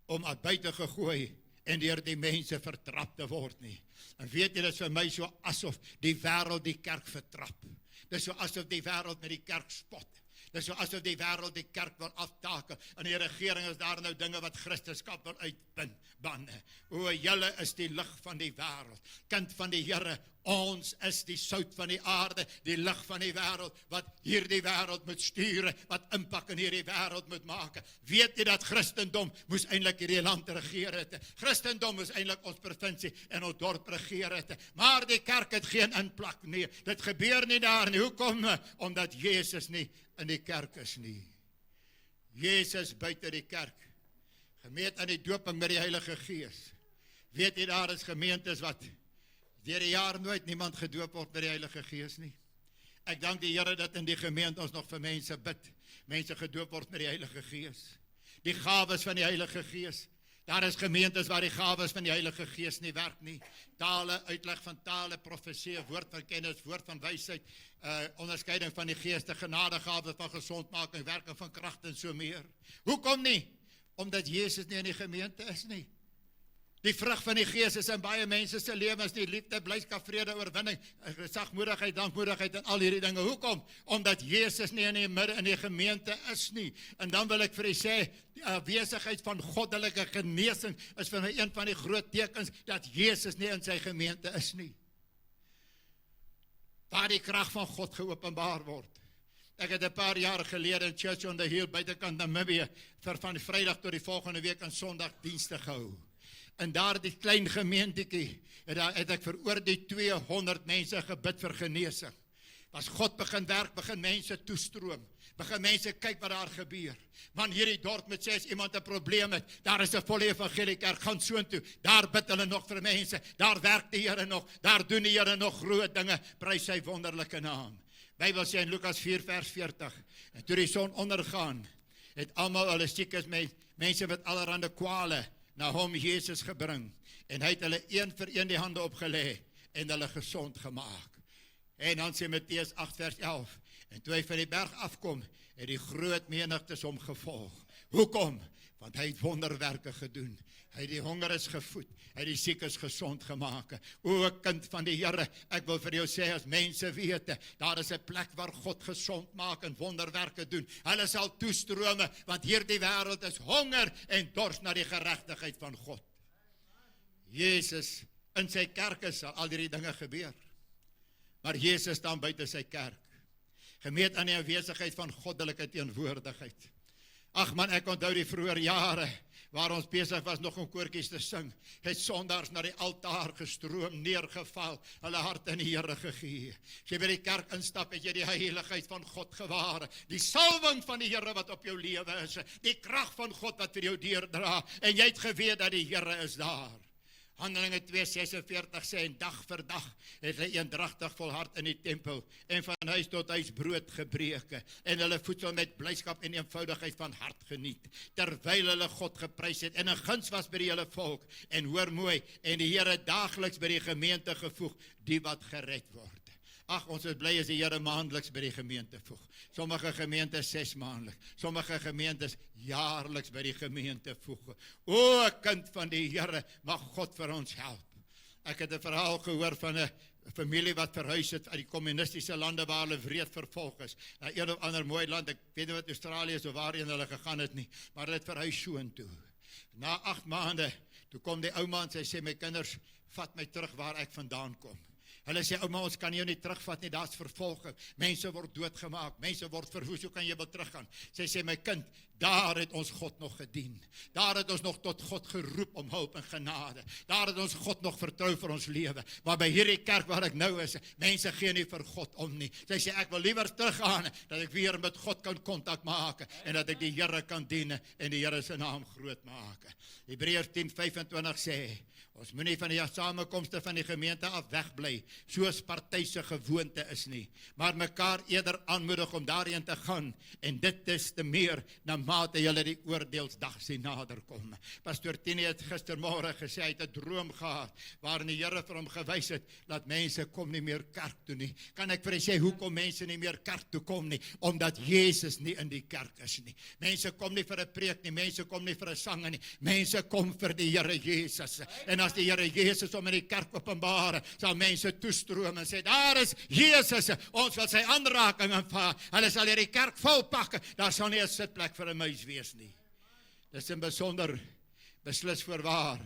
om uit buite gegooi en deur die mense vertrap te word nie. En weet jy, dit is vir my so asof die wêreld die kerk vertrap. Dit is so asof die wêreld met die kerk spot. Dit is so asof die wêreld die kerk wil aftakel. In die regering is daar nou dinge wat Christendom wil uitbanne. O, julle is die lig van die wêreld. Kind van die Here, ons is die sout van die aarde, die lig van die wêreld, wat hierdie wêreld moet stuur, wat impak in hierdie wêreld moet maak. Weet jy dat Christendom moes eintlik hierdie land regeer het? Christendom moes eintlik ons provinsie en ons dorp regeer het. Maar die kerk het geen inplak nie. Dit gebeur nie daar nie. Hoekom? Omdat Jesus nie in die kerk is nie. Jesus buite die kerk. Gemeet aan die doping met die Heilige Gees. Weet jy, daar is gemeentes wat deur die jaar nooit niemand gedoop word met die Heilige Gees nie. Ek dank die Here dat in die gemeente ons nog vir mense bid. Mense gedoop word met die Heilige Gees. Die gawes van die Heilige Gees. Daar is gemeentes waar die gawes van die Heilige Gees nie werk nie. Tale, uitleg van tale, profesie, woord van kennis, woord van wysheid, onderskeiding van die geeste, genadegawes van gesondmaking, werking van krag en so meer. Hoekom nie? Omdat Jesus nie in die gemeente is nie. Die vrug van die Gees is in baie mense se lewens, die liefde, blydskap, vrede, oorwinning, sagmoedigheid, dankmoedigheid en al hierdie dinge. Hoekom? Omdat Jesus nie in die midde in die gemeente is nie. En dan wil ek vir u sê, die afwesigheid van goddelike genesing is vir my een van die groot tekens dat Jesus nie in sy gemeente is nie. Waar die krag van God geopenbaar word. Ek het 'n paar jaar gelede in Church on the Hill buitekant Namibië vir van die Vrydag tot die volgende week aan Sondag dienste gehou. En daar die klein gemeentetjie, het ek vir oor die 200 mense gebid vir genesing. As God begin werk, begin mense toestroom. Begin mense kyk wat daar gebeur. Want hierdie dorp met sê as iemand 'n probleem het, daar is 'n volle evangelie kerk, gaan soontoe. Daar bid hulle nog vir mense. Daar werk die Here nog. Daar doen die Here nog groot dinge. Prys sy wonderlike naam. Bybel sê in Lukas 4:40. En toe die son ondergaan, het almal hulle siekes met mense met allerlei kwale na hom Jesus gebring, en hy het hulle een vir een die hande opgelê, en hulle gesond gemaak. En dan sê Matteus 8:11, en toe hy van die berg afkom, het die groot menigtes hom gevolg. Hoekom? Want hy het wonderwerke gedoen. Hy het die hongeres gevoed, hy het die siekes gesond gemaak. O kind van die Here, ek wil vir jou sê, as mense weet, daar is 'n plek waar God gesond maak en wonderwerke doen. Hulle sal toestrome, want hierdie wêreld is honger en dors na die geregtigheid van God. Jesus, in sy kerk sal al hierdie dinge gebeur. Maar Jesus staan buite sy kerk, gemeet aan die aanwesigheid van goddelike teenwoordigheid. Ag man, ek onthou die vroeë jare, waar ons besig was nog om koortjies te sing, het sondaars na die altaar gestroom, neergeval, hulle hart in die Here gegee. As jy by die kerk instap, het jy die heiligheid van God gewaar, die salwing van die Here wat op jou lewe is, die krag van God wat vir jou deurdra, en jy het geweet dat die Here is daar. Handelinge 2:46 sê, en dag vir dag het hulle eendragtig volhard in die tempel, en van huis tot huis brood gebreke, en hulle voedsel met blydskap en eenvoudigheid van hart geniet, terwyl hulle God geprys het, en 'n guns was by die hele volk, en hoor mooi, en die Here daagliks by die gemeente gevoeg, die wat gered word. Ag, ons is bly as die Here maandeliks by die gemeente voeg. Sommige gemeentes 6 maandeliks, sommige gemeentes jaarliks by die gemeente voeg. O, kind van die Here, mag God vir ons help. Ek het 'n verhaal gehoor van 'n familie wat verhuis het uit die kommunistiese lande waar hulle wreed vervolg is. Na een of ander mooi land, ek weet nie wat Australië is of waarheen hulle gegaan het nie, maar hulle het verhuis soontoe. Na 8 maande, toe kom die ouma en sy sê, my kinders, vat my terug waar ek vandaan kom. Hulle sê, ouma, ons kan jou nie terugvat nie, daar's vervolging. Mense word doodgemaak, mense word verwoes, hoe kan jy wil teruggaan? Sy sê, my kind, daar het ons God nog gedien. Daar het ons nog tot God geroep om hulp en genade. Daar het ons God nog vertrou vir ons lewe. Maar by hierdie kerk waar ek nou is, mense gee nie vir God om nie. Sy sê, ek wil liewer teruggaan, dat ek weer met God kan kontak maak, en dat ek die Here kan dien, en die Here se naam groot maak. Hebreërs 10:25 sê, ons moenie van die samekomste van die gemeente af wegbly, soos partyse gewoonte is nie, maar mekaar eerder aanmoedig om daarheen te gaan, en dit is te meer, na mate julle die oordeelsdag sien naderkom. Pastoor Tini het gistermôre gesê, hy het 'n droom gehad, waarin die Here vir hom gewys het, dat mense kom nie meer kerk toe nie. Kan ek vir hy sê, hoekom mense nie meer kerk toe kom nie? Omdat Jesus nie in die kerk is nie. Mense kom nie vir 'n preek nie, mense kom nie vir 'n sang nie, mense kom vir die Here Jesus. En as die Here Jesus om in die kerk openbaar, sal mense toestroom en sê, daar is Jesus, ons wil sy aanraking aanvaar. Hulle sal hierdie kerk volpak, daar sal nie 'n sitplek vir 'n muis wees nie. Dis 'n besonder beslis voorwaar.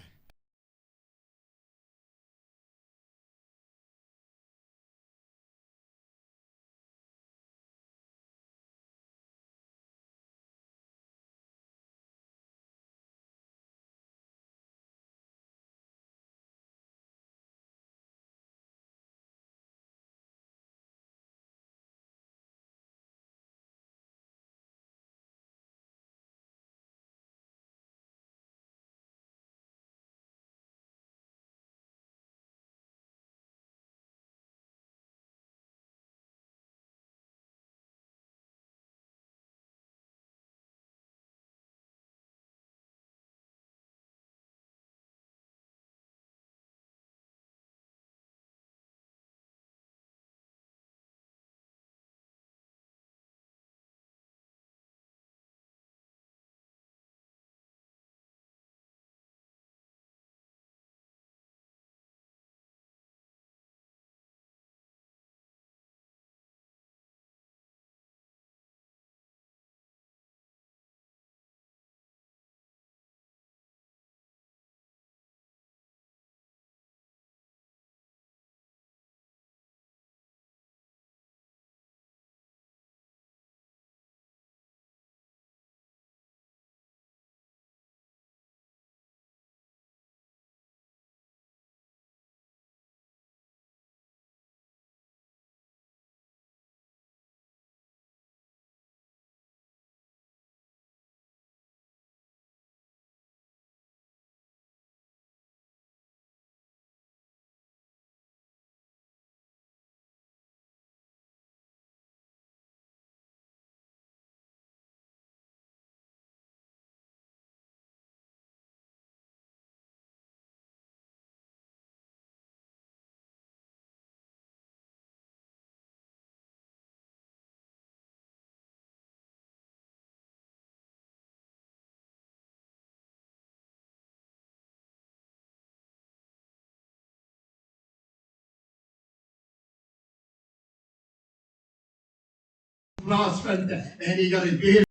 Plaasvind en die Here weer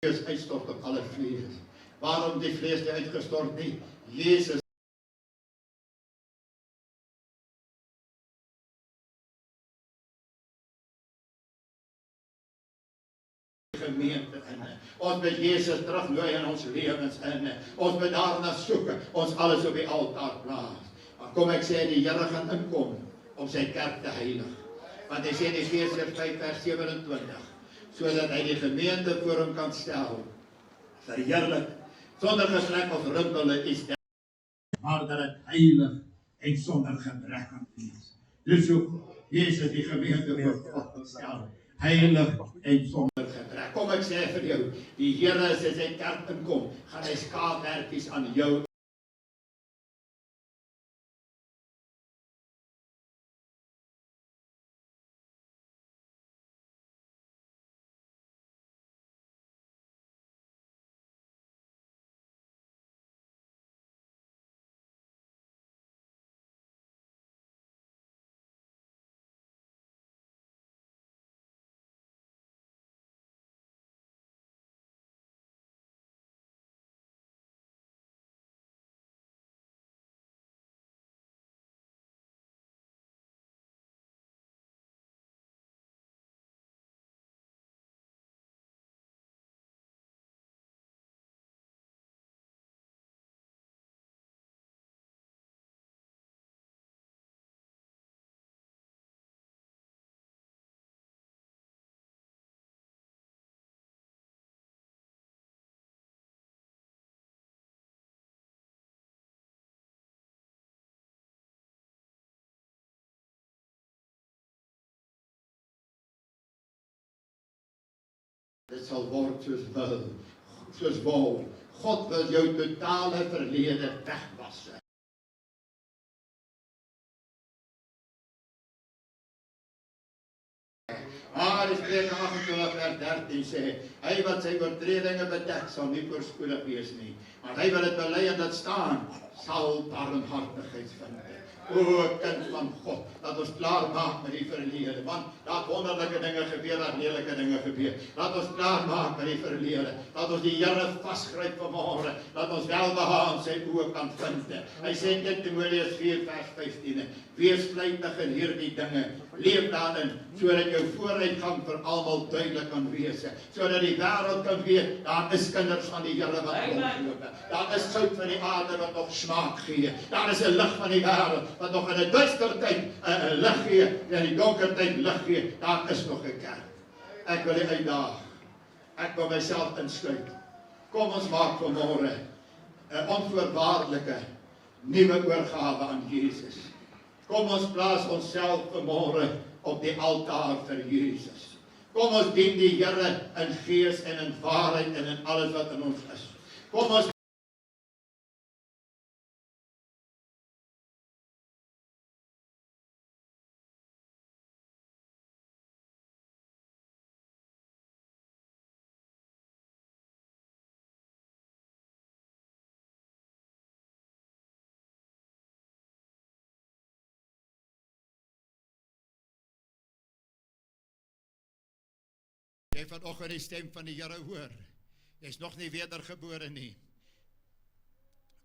is uitstort op alle vlees. Waarom die vlees nie uitgestort nie? Jesus gemeente in. Ons moet Jesus terugnooi in ons lewens in. Ons moet daarna soek, ons alles op die altaar plaas. Maar kom ek sê, die Here gaan inkom om sy kerk te heilig. Want hy sê in Efesiërs 5:27, sodat hy die gemeente voor hom kan stel, verheerlik, sonder geslek of rimpel is, maar dat het heilig en sonder gebrek kan wees. Dus hoe Jezus die gemeente voor God wil stel, heilig en sonder gebrek. Kom ek sê vir jou, die Here as hy sy kerk inkom, gaan hy skaapwerkies aan jou dit sal word soos wol. God wil jou totale verlede wegwas. Maar die Spreuke 28 vers 13 sê, hy wat sy oortredinge bedek, sal nie voorspoedig wees nie. Maar hy wat dit bely en dit staan, sal barmhartigheid vind. O kind van God, laat ons klaar maak met die verlede, want daar het wonderlike dinge gebeur, daar het lelike dinge gebeur. Laat ons klaar maak met die verlede, laat ons die Here vasgryp vanmôre, laat ons welbehae in sy oë kan vind. Hy sê in 1 Timoteus 4 vers 15, wees vlytig in hierdie dinge, leef daarin, sodat jou vooruitgang vir almal duidelik kan wees, sodat die wêreld kan weet, daar is kinders van die Here wat rondloop. Daar is sout van die aarde wat nog smaak gee. Daar is 'n lig van die wêreld wat nog in 'n duister tyd 'n lig gee, en in die donker tyd lig gee. Daar is nog 'n kerk. Ek wil u uitdaag. Ek wil myself insluit. Kom ons maak vanmôre 'n onvoorwaardelike nuwe oorgawe aan Jesus. Kom ons plaas onsself vanmôre op die altaar vir Jesus. Kom ons dien die Here in gees en in waarheid en in alles wat in ons is. Kom ons jy vanoggend die stem van die Here hoor. Jy is nog nie wedergebore nie.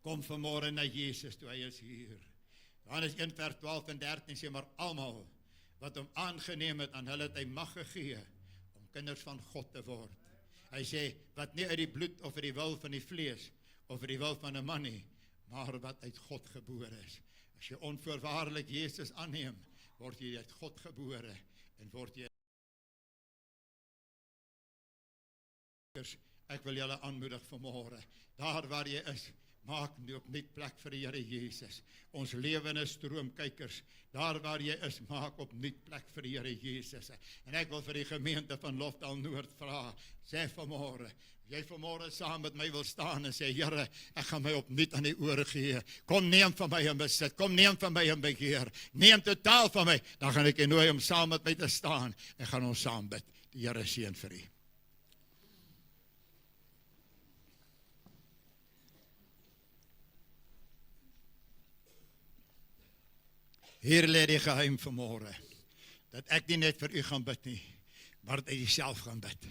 Kom vanmôre na Jesus toe, hy is hier. Johannes 1 vers 12 en 13 sê, maar almal wat hom aangeneem het, aan hulle het hy mag gegee om kinders van God te word. Hy sê, wat nie uit die bloed of uit die wil van die vlees of uit die wil van 'n man nie, maar wat uit God gebore is. As jy onvoorwaardelik Jesus aanneem, word jy uit God gebore en word jy. Ek wil julle aanmoedig vanmôre, daar waar jy is, maak nu opnuut plek vir die Here Jesus. Ons lewende stroomkykers, daar waar jy is, maak opnuut plek vir die Here Jesus. En ek wil vir die gemeente van Lofdal Noord vra, sê vanmôre, jy vanmôre saam met my wil staan en sê, Here, ek gaan my opnuut aan die ore gee. Kom neem van my in besit, kom neem van my in beheer, neem totaal van my, dan gaan ek jou nooi om saam met my te staan en gaan ons saam bid. Die Here seën vir u. Hier lê die geheim vanmôre, dat ek nie net vir u gaan bid nie, maar dat u self gaan bid.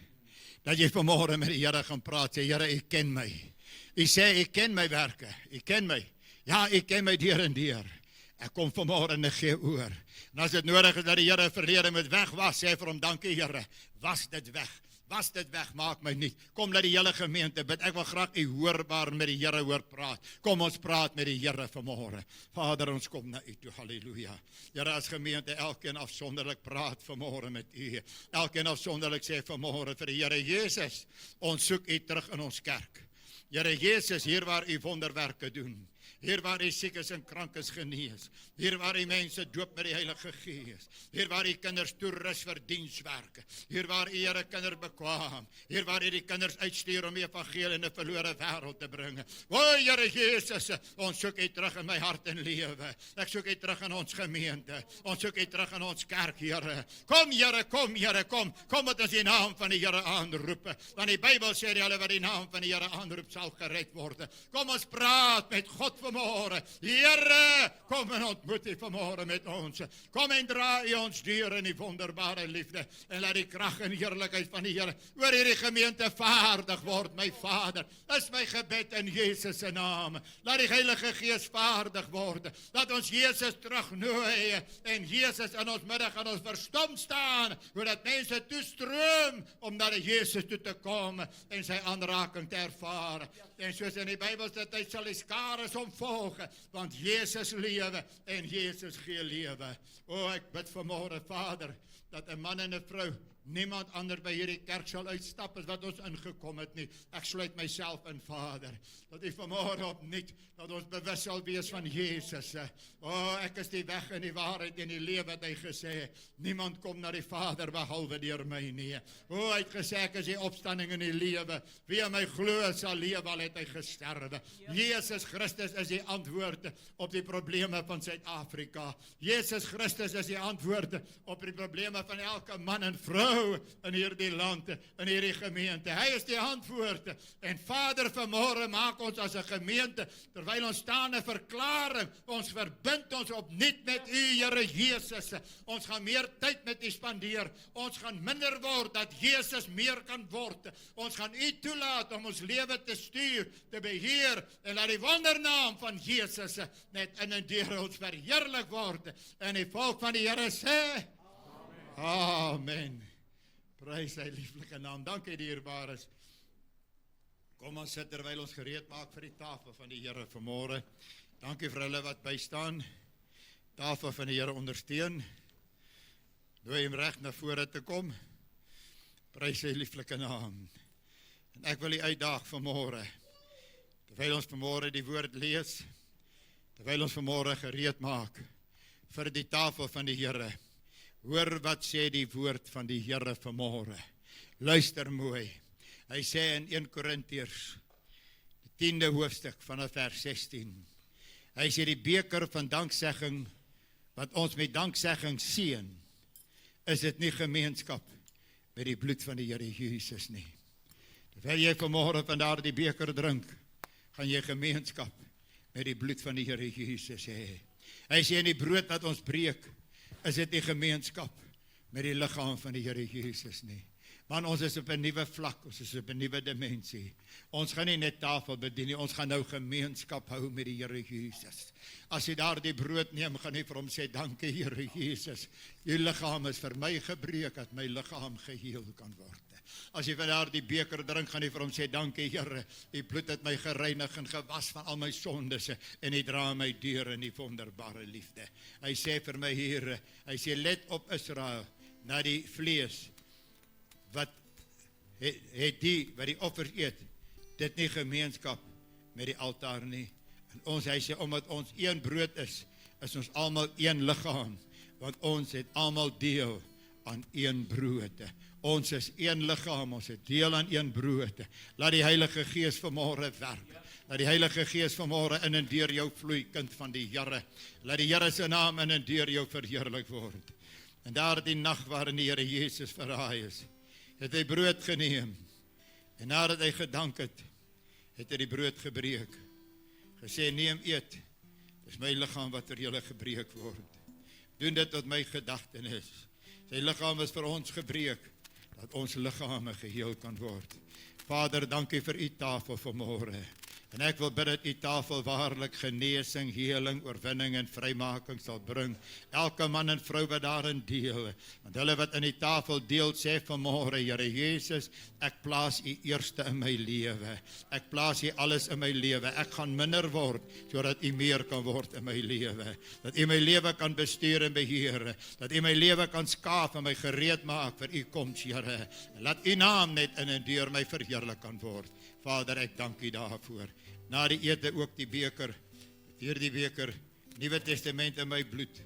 Dat jy vanmôre met die Here gaan praat, sê, Here, u ken my. U sê, u ken my werke, u ken my. Ja, u ken my deur en deur. Ek kom vanmôre en ek gee oor. En as dit nodig is dat die Here verlede moet wegwas, sê vir hom, dankie Here, was dit weg. Was dit weg, maak my nuut. Kom laat die hele gemeente bid. Ek wil graag u hoorbaar met die Here hoor praat. Kom ons praat met die Here vanmôre. Vader, ons kom na u toe. Halleluja. Here, as gemeente elkeen afsonderlik praat vanmôre met u. Elkeen afsonderlik sê vanmôre vir die Here Jesus, ons soek u terug in ons kerk. Here Jesus, hier waar u wonderwerke doen. Hier waar u siekes en krankes genees. Hier waar u mense doop met die Heilige Gees. Hier waar u kinders toerus vir dienswerke. Hier waar u Here kinders bekwaam. Hier waar u die kinders uitstuur om die evangelie in 'n verlore wêreld te bring. O Here Jesus, ons soek u terug in my hart en lewe. Ek soek u terug in ons gemeente. Ons soek u terug in ons kerk, Here. Kom Here, kom Here, kom. Kom met ons die naam van die Here aanroep. Want die Bybel sê hulle wat die naam van die Here aanroep sal gered word. Kom ons praat met God vanmôre. Here, kom en ontmoet u vanmôre met ons. Kom en dra u ons deur in die wonderbare liefde. En laat die krag en heerlikheid van die Here oor hierdie gemeente vaardig word, my Vader. Dis my gebed in Jesus se naam. Laat die Heilige Gees vaardig word. Laat ons Jesus terugnooi en Jesus in ons middag aan ons verstom staan, sodat mense toestroom om na die Jesus toe te kom en sy aanraking te ervaar. En soos in die Bybel sê, hy sal die skare hom volg, want Jesus lewe en Jesus gee lewe. O, ek bid vanmôre, Vader, dat 'n man en 'n vrou, niemand ander by hierdie kerk sal uitstap as wat ons ingekom het nie. Ek sluit myself in, Vader, dat u vanmôre opnuut, dat ons bewus sal wees van Jesus. O, ek is die weg en die waarheid en die lewe, het hy gesê. Niemand kom na die Vader behalwe deur my nie. O, hy het gesê, ek is die opstanding en die lewe. Wie aan my glo sal lewe, al het hy gesterwe. Jesus Christus is die antwoord op die probleme van Suid-Afrika. Jesus Christus is die antwoord op die probleme van elke man en vrou in hierdie land, in hierdie gemeente. Hy is die antwoord. En Vader, vanmôre maak ons as 'n gemeente, terwyl ons staan 'n verklaring, ons verbind ons opnuut met u, Here Jesus. Ons gaan meer tyd met u spandeer. Ons gaan minder word, dat Jesus meer kan word. Ons gaan u toelaat om ons lewe te stuur, te beheer, en laat die wondernaam van Jesus net in en deur ons verheerlik word. En die volk van die Here sê, Amen. Prys sy lieflike naam. Dankie dierbares. Kom ons sit terwyl ons gereed maak vir die tafel van die Here vanmôre. Dankie vir hulle wat bystaan. Tafel van die Here ondersteun. Nooi hom reg na vore te kom. Prys sy lieflike naam. En ek wil u uitdaag vanmôre. Terwyl ons vanmôre die woord lees, terwyl ons vanmôre gereed maak vir die tafel van die Here. Hoor wat sê die woord van die Here vanmôre. Luister mooi. Hy sê in 1 Korintiërs, die 10de hoofstuk vanaf vers 16. Hy sê die beker van danksegging, wat ons met danksegging seën, is dit nie gemeenskap met die bloed van die Here Jesus nie. Terwyl jy vanmôre van daardie beker drink, gaan jy gemeenskap met die bloed van die Here Jesus hê. Hy sê in die brood wat ons breek, is dit nie gemeenskap met die liggaam van die Here Jesus nie. Man, ons is op 'n nuwe vlak, ons is op 'n nuwe dimensie. Ons gaan nie net tafel bedien nie, ons gaan nou gemeenskap hou met die Here Jesus. As jy daardie brood neem, gaan jy vir hom sê, dankie Here Jesus, die liggaam is vir my gebreek, dat my liggaam geheel kan word. As jy van daardie beker drink, gaan jy vir hom sê, dankie Here, die bloed het my gereinig en gewas van al my sondes, en hy dra my deur in die wonderbare liefde. Hy sê vir my hier, hy sê, let op Israel, na die vlees, wat het die, wat die offers eet, dit nie gemeenskap met die altaar nie. En ons, hy sê, omdat ons een brood is ons almal een liggaam, want ons het almal deel aan een brood. Ons is een liggaam, ons het deel aan een brood. Laat die Heilige Gees vanmôre werk. Laat die Heilige Gees vanmôre in en deur jou vloei, kind van die Here. Laat die Here se naam in en deur jou verheerlik word. En daar die nag waarin die Here Jesus verraai is, het hy brood geneem, en nadat hy gedank het hy die brood gebreek, gesê, neem eet, dis my liggaam wat vir julle gebreek word, doen dit tot my gedagtenis. Sy liggaam is vir ons gebreek, dat ons liggame geheel kan word. Vader, dankie vir u tafel vanmôre. En ek wil bid dat u tafel waarlik genesing, heling, oorwinning en vrymaking sal bring. Elke man en vrou wat daarin deel. Want hulle wat in die tafel deel, sê vanmôre, Here Jesus, ek plaas u eerste in my lewe. Ek plaas u alles in my lewe. Ek gaan minder word, sodat u meer kan word in my lewe. Dat u my lewe kan bestuur en beheer. Dat u my lewe kan skaaf en my gereed maak vir u koms, Here. En laat u naam net in en deur my verheerlik kan word. Vader, ek dank u daarvoor. Na die ete ook die beker, deur die beker, Nuwe Testament in my bloed.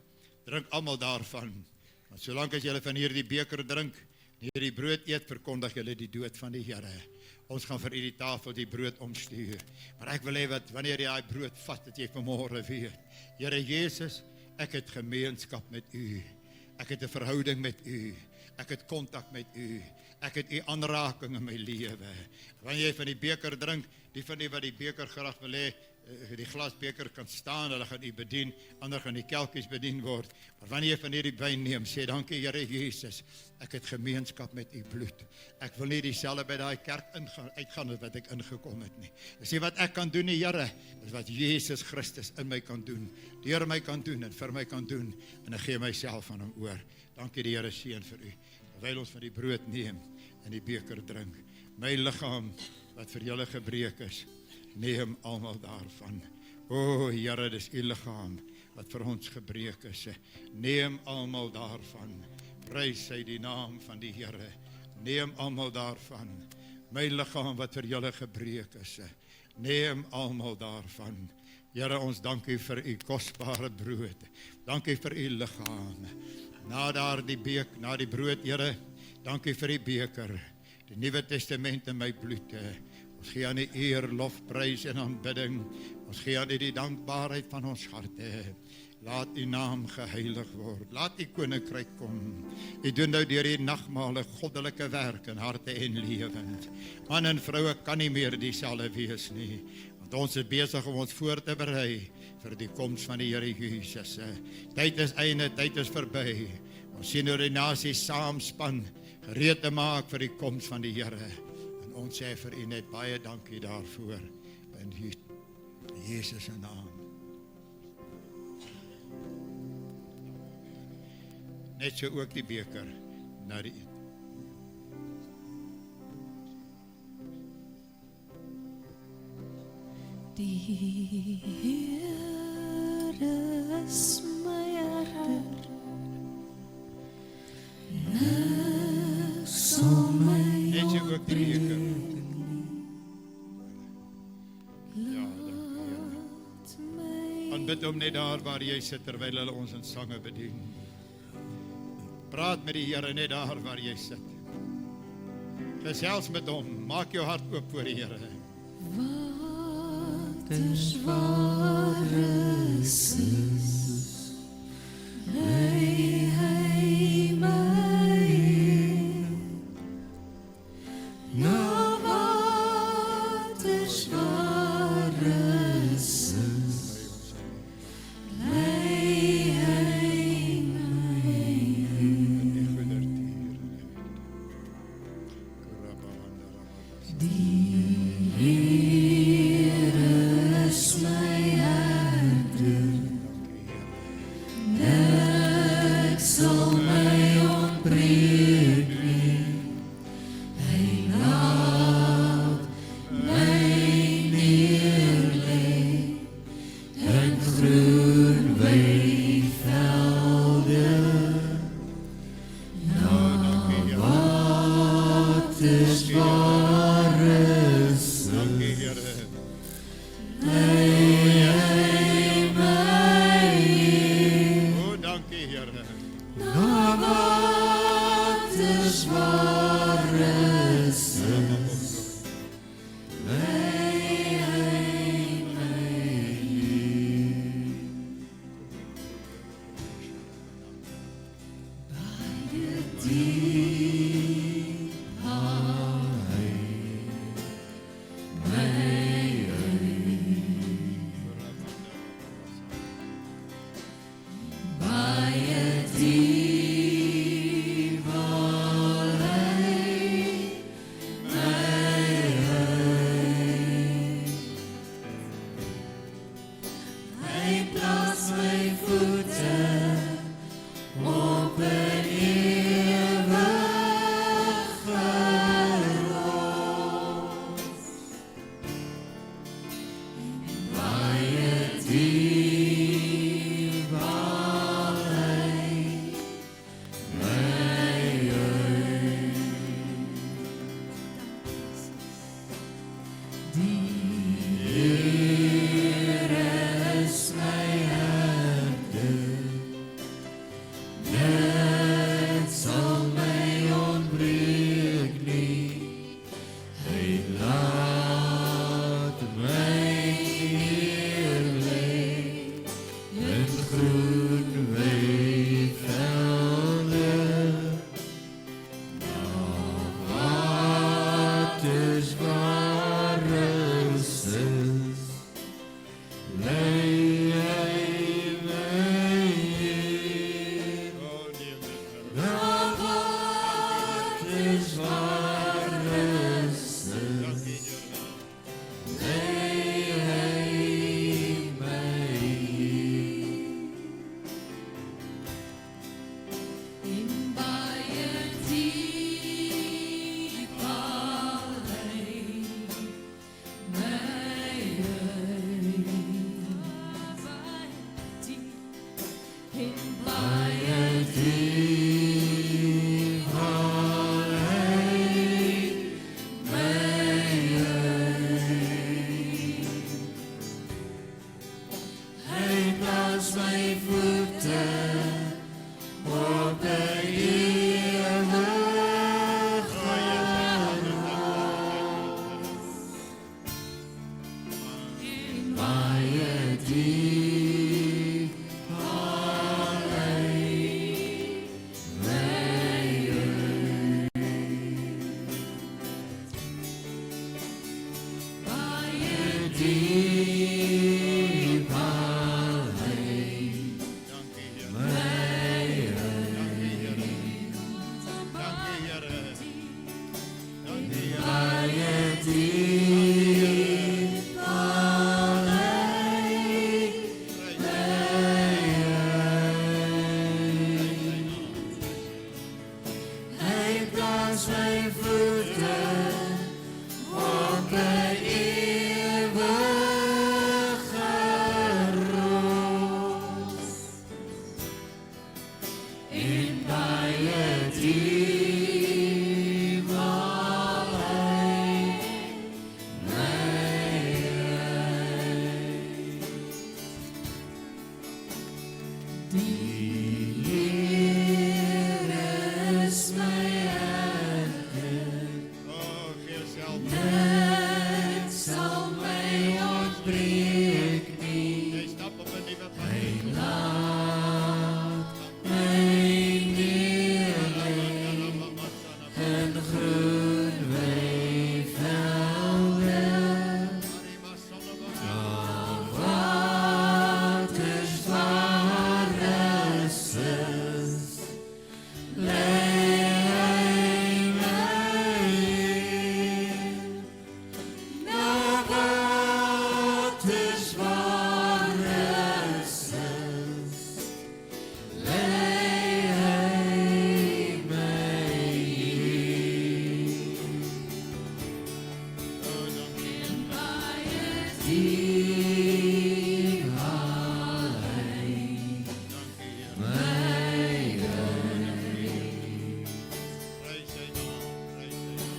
Drink almal daarvan. Want solank as julle van hierdie beker drink, hierdie brood eet, verkondig julle die dood van die Here. Ons gaan vir u die tafel die brood omstuur. Maar ek wil hê wat wanneer jy daai brood vat, dat jy vanmôre weet, Here Jesus, ek het gemeenskap met u. Ek het 'n verhouding met u. Ek het kontak met u. Ek het u aanraking in my lewe. Wanneer jy van die beker drink, die van die wat die beker graag wil hê, die glasbeker kan staan, hulle gaan u bedien, ander gaan die kelkies bedien word. Maar wanneer jy van hierdie wyn neem, sê dankie Here Jesus, ek het gemeenskap met u bloed. Ek wil nie dieselfde by daai kerk uitgaan as wat ek ingekom het nie. Dis nie wat ek kan doen nie, Here, dis wat Jesus Christus in my kan doen, deur my kan doen en vir my kan doen, en ek gee myself aan hom oor. Dankie die Here seën vir u. Terwyl ons van die brood neem en die beker drink, my liggaam wat vir julle gebreek is, neem almal daarvan. O Here, dis u liggaam wat vir ons gebreek is. Neem almal daarvan. Prys hy die naam van die Here. Neem almal daarvan. My liggaam wat vir julle gebreek is. Neem almal daarvan. Here, ons dank u vir u kosbare brood. Dankie vir u liggaam. Na die brood, Here, dankie vir die beker, die Nuwe Testament in my bloed. Ons gee aan die eer, lof, prys en aanbidding. Ons gee aan die dankbaarheid van ons harte. Laat u naam geheilig word. Laat u koninkryk kom. U doen nou deur die nagmale goddelike werk in harte en lewens. Man en vroue kan nie meer dieselfde wees nie. Want ons is besig om ons voor te berei vir die koms van die Here Jesus. Tyd is einde, tyd is verby. Ons sien hoe die nasies saamspan, gereed te maak vir die koms van die Here. En ons sê vir u net baie dankie daarvoor. In Jesus se naam. Net so ook die beker na die eet. Die Here is my herder, niks sal my Net so ook die beker. Aanbid hom net daar waar jy sit terwyl hulle ons in sange bedien. Praat met die Here net daar waar jy sit. Gesels met hom, maak jou hart oop voor die Here. Wat is waar is, hy my, na wat is waar is, plaats my voete op 'n ewige rots en baie diep waar hy my ry. Die Here is my herder, Oh, gee self. niks sal my ontbreek nie. Jy stap op 'n nuwe pad. Laat my neer in groen weivelde, waters waar rus is, lei hy my na waters waar rus is, lei hy my diep haal hy my Prys sy naam, prys sy naam.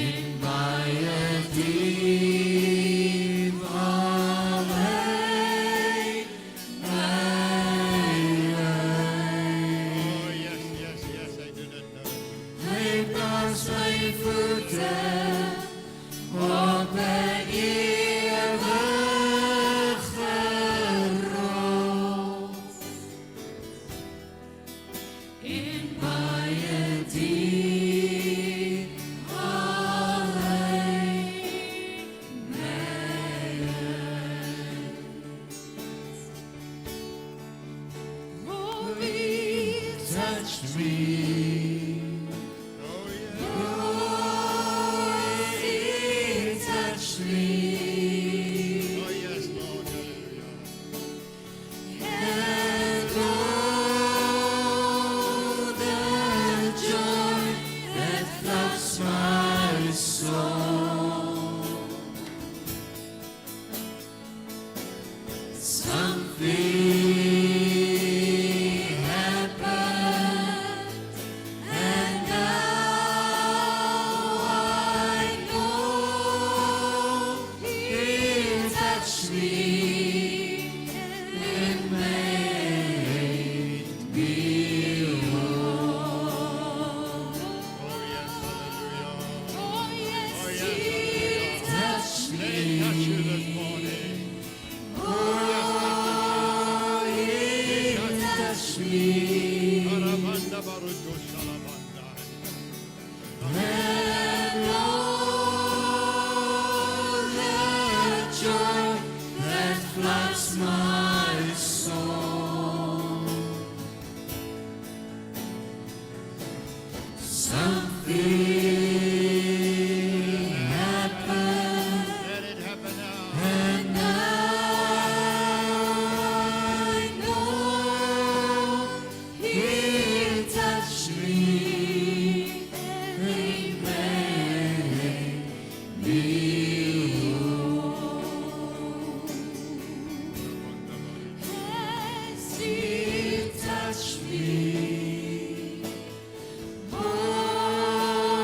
in baie diep haal hy my Oh, yes, yes, yes, hy doen dit nou. Hy plaas my voete op 'n ewige rots en baie diep haal hy my Oh, he touched me. Oh, yeah. Oh, he touched me. Oh, yes, Lord, hallelujah. And oh, the joy that floods my soul. Something happened, and now I know He touched me and made me whole. Oh, yes, hallelujah. Oh yes, Oh, yes, He hallelujah. touched They me. touch you this morning. Oh, He touched me. Karabanda baruto shalabanda. And all the joy that floods my soul. Something happened, Let it happen now. and I know He touched me and He made me whole. Yes, He touched me. Oh,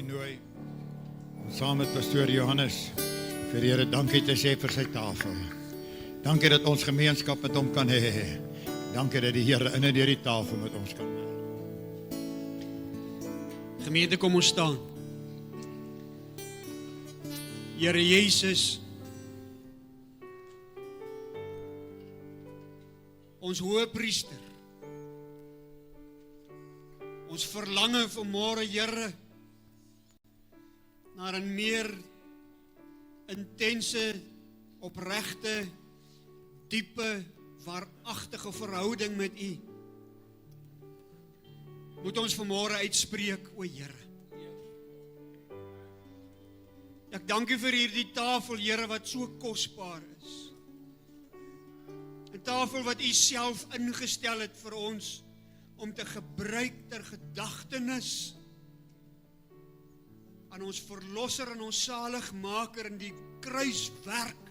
nooi om saam met pastoor Johannes vir die Here dankie te sê vir sy tafel. Dankie dat ons gemeenskap met hom kan hê. Dankie dat die Here in en deur die tafel met ons kan werk. Gemeente, kom ons staan. Here Jesus, ons Hoëpriester, ons verlange vanmôre, Here, na 'n meer intense, opregte, diepe, waaragtige verhouding met U. Moet ons vanmôre uitspreek, o Here. Ek dank U vir hierdie tafel, Here, wat so kosbaar is. 'n Tafel wat U self ingestel het vir ons om te gebruik ter gedagtenis aan ons verlosser en ons saligmaker in die kruiswerk.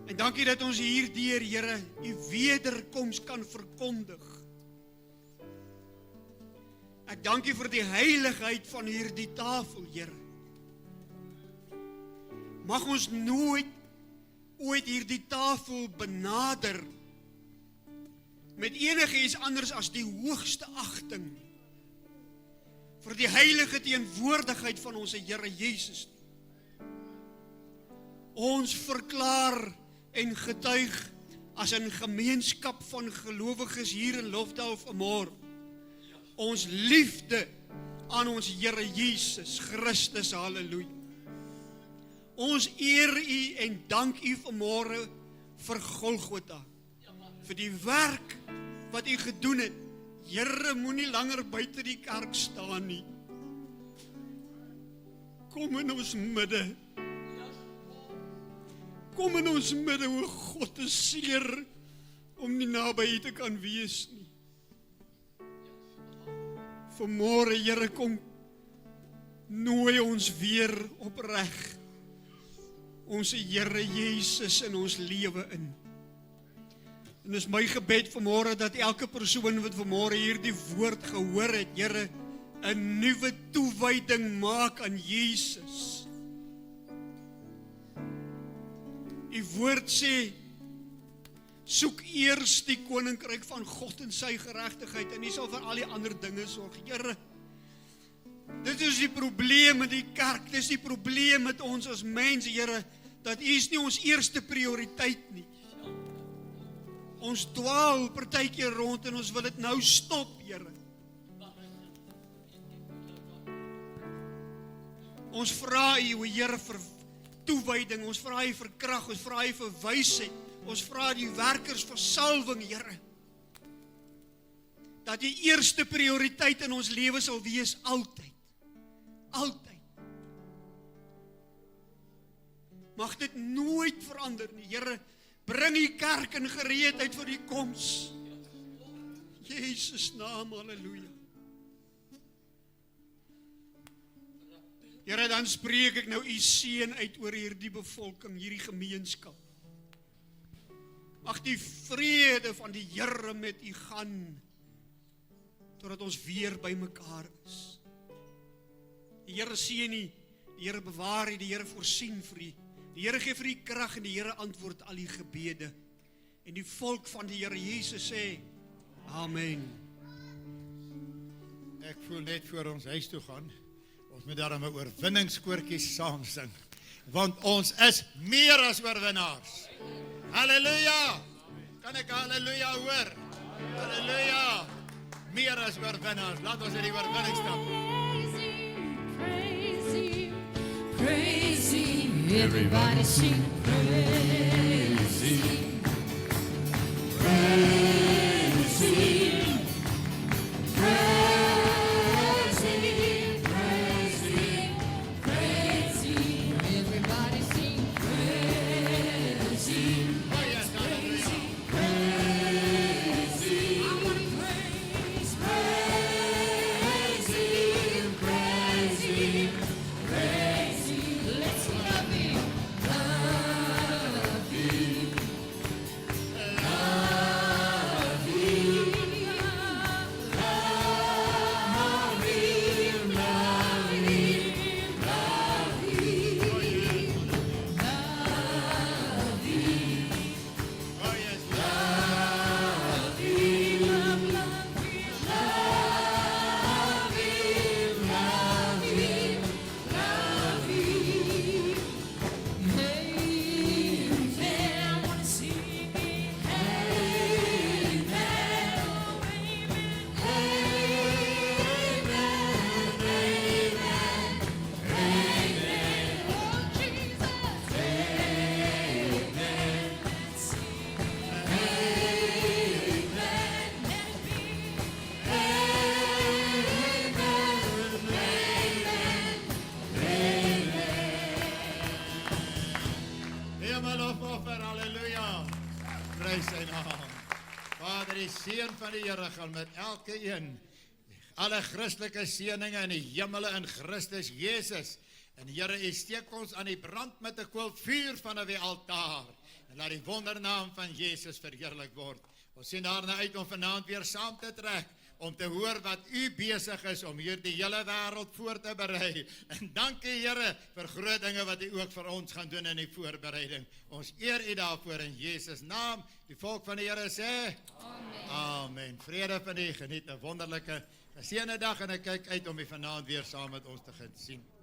En dankie dat ons hierdeur, Here, U wederkoms kan verkondig. Ek dank U vir die heiligheid van hierdie tafel, Here. Mag ons nooit ooit hierdie tafel benader met enigiets anders as die hoogste agting vir die heilige teenwoordigheid van ons Here Jesus. Ons verklaar en getuig as 'n gemeenskap van gelowiges hier in Lofdal vanmôre ons liefde aan ons Here Jesus Christus, halleluja. Ons eer U en dank U vanmôre vir Golgotha, vir die werk wat U gedoen het. Here, moenie langer buite die kerk staan nie. Kom in ons midde. Kom in ons midde, o God, te seer om nie naby U te kan wees nie. Vanmôre, Here, kom nooi ons weer opreg ons Here Jesus in ons lewe in. En dis my gebed vanmôre dat elke persoon wat vanmôre hierdie woord gehoor het, Here, 'n nuwe toewyding maak aan Jesus. U woord sê, soek eers die koninkryk van God en sy geregtigheid en U sal vir al die ander dinge sorg. Here, dit is die probleem met die kerk, dit is die probleem met ons as mense, Here, dat U is nie ons eerste prioriteit nie. Ons dwaal partykeer rond en ons wil dit nou stop, Here. Ons vra U, o Here, vir toewyding, ons vra U vir krag, ons vra U vir wysheid, ons vra die werkers vir salwing, Here. Dat die eerste prioriteit in ons lewe sal wees altyd. Altyd. Mag dit nooit verander nie, Here. Bring die kerk in gereedheid vir die koms. Jesus naam, halleluja. Here, dan spreek ek nou U seën uit oor hierdie bevolking, hierdie gemeenskap. Mag die vrede van die Here met U gaan, totdat ons weer by mekaar is. Die Here seën U, die Here bewaar U, die Here voorsien vir U. Die Here gee vir U krag en die Here antwoord al die gebede. En die volk van die Here Jesus sê, Amen. Ek voel net voor ons huis toe gaan, ons moet daarom 'n oorwinningskoortjie saam sing, want ons is meer as oorwinnaars. Halleluja! Kan ek halleluja hoor? Halleluja! Meer as oorwinnaars. Laat ons in die oorwinning stap. Praise Him, everybody sing praise Him, praise Him, praise Him, praise Him, praise Him, everybody sing praise Him, praise Him, praise Him, I want to praise Him, praise Him, praise Him. Let's love Him, love Prys sy naam. Vader, die seën van die Here gaan met elke een. Alle Christelike seëninge in die hemele in Christus Jesus. En Here, U steek ons aan die brand met 'n koel vuur vanaf die altaar. En laat die wondernaam van Jesus verheerlik word. Ons sien daarna uit om vanaand weer saam te trek, om te hoor wat U besig is om hierdie hele wêreld voor te berei. En dankie Here vir groot dinge wat U ook vir ons gaan doen in die voorbereiding. Ons eer U daarvoor in Jesus naam. Die volk van die Here sê Amen. Amen. Vrede van U, geniet 'n wonderlike geseënde dag en ek kyk uit om U vanaand weer saam met ons te gaan sien.